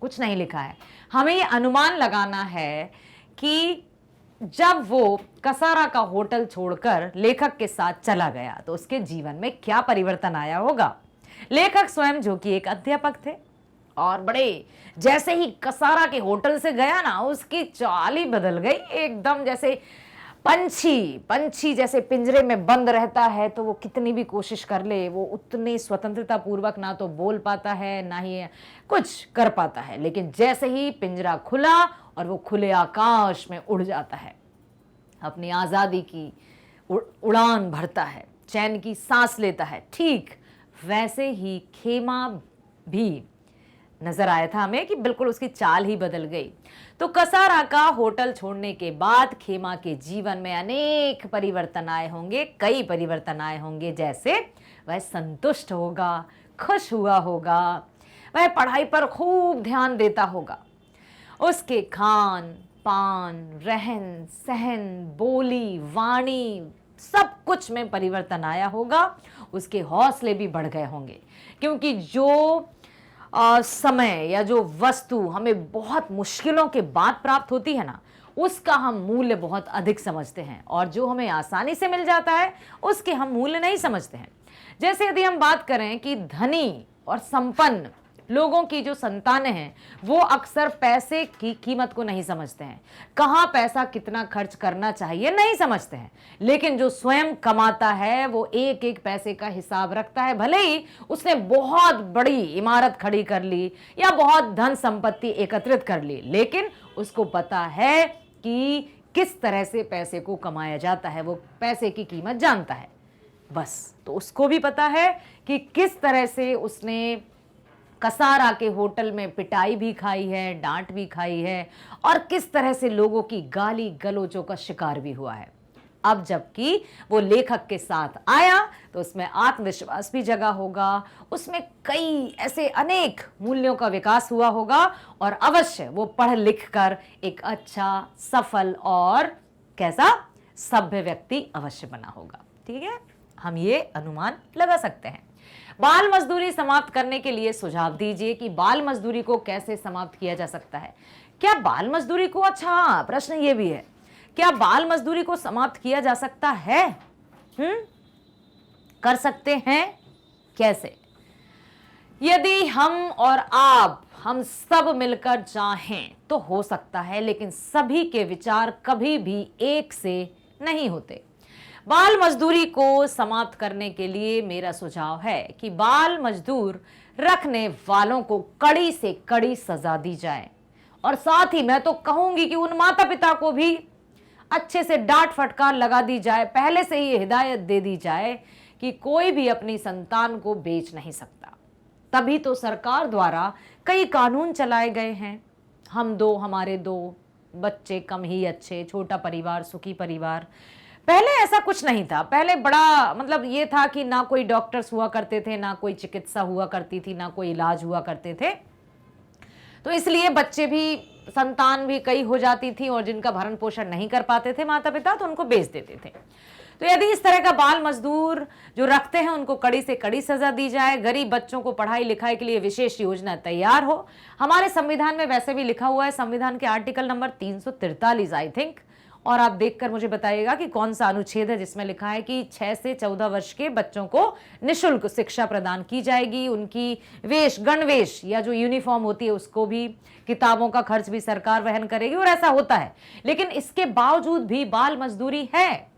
कुछ नहीं लिखा है। हमें ये अनुमान लगाना है कि जब वो कसारा का होटल छोड़कर लेखक के साथ चला गया तो उसके जीवन में क्या परिवर्तन आया होगा। लेखक स्वयं, जो कि एक अध्यापक थे, और बड़े जैसे ही कसारा के होटल से गया ना, उसकी चाल ही बदल गई एकदम। जैसे पंछी जैसे पिंजरे में बंद रहता है तो वो कितनी भी कोशिश कर ले, वो उतनी स्वतंत्रता पूर्वक ना तो बोल पाता है ना ही कुछ कर पाता है, लेकिन जैसे ही पिंजरा खुला और वो खुले आकाश में उड़ जाता है, अपनी आज़ादी की उड़ान भरता है, चैन की सांस लेता है। ठीक वैसे ही खेमा भी नजर आया था हमें कि बिल्कुल उसकी चाल ही बदल गई। तो कसारा का होटल छोड़ने के बाद खेमा के जीवन में अनेक परिवर्तन आए होंगे, कई परिवर्तन आए होंगे। जैसे वह संतुष्ट होगा, खुश हुआ होगा, वह पढ़ाई पर खूब ध्यान देता होगा, उसके खान पान, रहन सहन, बोली वाणी, सब कुछ में परिवर्तन आया होगा। उसके हौसले भी बढ़ गए होंगे, क्योंकि जो समय या जो वस्तु हमें बहुत मुश्किलों के बाद प्राप्त होती है ना, उसका हम मूल्य बहुत अधिक समझते हैं, और जो हमें आसानी से मिल जाता है उसके हम मूल्य नहीं समझते हैं। जैसे यदि हम बात करें कि धनी और संपन्न लोगों की जो संतानें हैं वो अक्सर पैसे की कीमत को नहीं समझते हैं, कहाँ पैसा कितना खर्च करना चाहिए नहीं समझते हैं, लेकिन जो स्वयं कमाता है वो एक एक पैसे का हिसाब रखता है। भले ही उसने बहुत बड़ी इमारत खड़ी कर ली या बहुत धन संपत्ति एकत्रित कर ली, लेकिन उसको पता है कि किस तरह से पैसे को कमाया जाता है, वो पैसे की कीमत जानता है बस। तो उसको भी पता है कि किस तरह से उसने कसारा के होटल में पिटाई भी खाई है, डांट भी खाई है, और किस तरह से लोगों की गाली गलौजों का शिकार भी हुआ है। अब जबकि वो लेखक के साथ आया तो उसमें आत्मविश्वास भी जगा होगा, उसमें कई ऐसे अनेक मूल्यों का विकास हुआ होगा, और अवश्य वो पढ़ लिख कर एक अच्छा, सफल और कैसा सभ्य व्यक्ति अवश्य बना होगा। ठीक है, हम ये अनुमान लगा सकते हैं। बाल मजदूरी समाप्त करने के लिए सुझाव दीजिए कि बाल मजदूरी को कैसे समाप्त किया जा सकता है। क्या बाल मजदूरी को, अच्छा प्रश्न ये भी है, क्या बाल मजदूरी को समाप्त किया जा सकता है? कर सकते हैं कैसे? यदि हम और आप, हम सब मिलकर चाहें तो हो सकता है, लेकिन सभी के विचार कभी भी एक से नहीं होते। बाल मजदूरी को समाप्त करने के लिए मेरा सुझाव है कि बाल मजदूर रखने वालों को कड़ी से कड़ी सजा दी जाए, और साथ ही मैं तो कहूंगी कि उन माता पिता को भी अच्छे से डांट फटकार लगा दी जाए, पहले से ही हिदायत दे दी जाए कि कोई भी अपनी संतान को बेच नहीं सकता। तभी तो सरकार द्वारा कई कानून चलाए गए हैं, हम दो हमारे दो, बच्चे कम ही अच्छे, छोटा परिवार सुखी परिवार, पहले ऐसा कुछ नहीं था। पहले बड़ा मतलब ये था कि ना कोई डॉक्टर्स हुआ करते थे, ना कोई चिकित्सा हुआ करती थी, ना कोई इलाज हुआ करते थे। तो इसलिए बच्चे भी, संतान भी कई हो जाती थी और जिनका भरण पोषण नहीं कर पाते थे माता पिता, तो उनको बेच देते थे। तो यदि इस तरह का बाल मजदूर जो रखते हैं उनको कड़ी से कड़ी सजा दी जाए, गरीब बच्चों को पढ़ाई लिखाई के लिए विशेष योजना तैयार हो। हमारे संविधान में वैसे भी लिखा हुआ है, संविधान के आर्टिकल नंबर 343 आई थिंक, और आप देखकर मुझे बताइएगा कि कौन सा अनुच्छेद है जिसमें लिखा है कि 6 से 14 वर्ष के बच्चों को निःशुल्क शिक्षा प्रदान की जाएगी। उनकी वेश, गणवेश या जो यूनिफॉर्म होती है उसको भी, किताबों का खर्च भी सरकार वहन करेगी, और ऐसा होता है। लेकिन इसके बावजूद भी बाल मजदूरी है।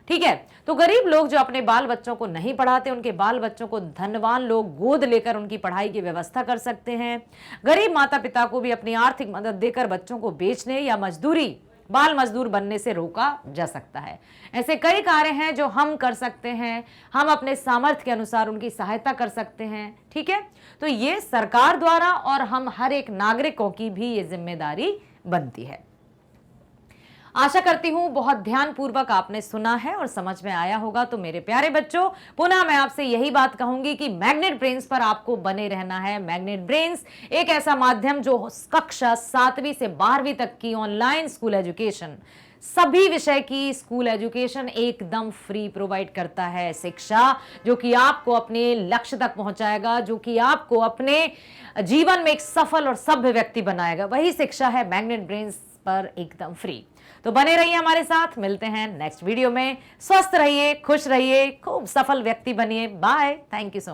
ठीक है, तो गरीब लोग जो अपने बाल बच्चों को नहीं पढ़ाते, उनके बाल बच्चों को धनवान लोग गोद लेकर उनकी पढ़ाई की व्यवस्था कर सकते हैं। गरीब माता पिता को भी अपनी आर्थिक मदद देकर बच्चों को बेचने या मजदूरी, बाल मजदूर बनने से रोका जा सकता है। ऐसे कई कार्य हैं जो हम कर सकते हैं, हम अपने सामर्थ्य के अनुसार उनकी सहायता कर सकते हैं। ठीक है, तो ये सरकार द्वारा और हम हर एक नागरिकों की भी ये जिम्मेदारी बनती है। आशा करती हूं बहुत ध्यानपूर्वक आपने सुना है और समझ में आया होगा। तो मेरे प्यारे बच्चों, पुनः मैं आपसे यही बात कहूंगी कि मैग्नेट ब्रेन्स पर आपको बने रहना है। मैग्नेट ब्रेन्स एक ऐसा माध्यम जो कक्षा 7वीं से 12वीं तक की ऑनलाइन स्कूल एजुकेशन, सभी विषय की स्कूल एजुकेशन एकदम फ्री प्रोवाइड करता है। शिक्षा जो कि आपको अपने लक्ष्य तक पहुंचाएगा, जो कि आपको अपने जीवन में एक सफल और सभ्य व्यक्ति बनाएगा, वही शिक्षा है मैग्नेट ब्रेन्स पर एकदम फ्री। तो बने रहिए हमारे साथ, मिलते हैं नेक्स्ट वीडियो में। स्वस्थ रहिए, खुश रहिए, खूब सफल व्यक्ति बनिए। Bye, thank you so much.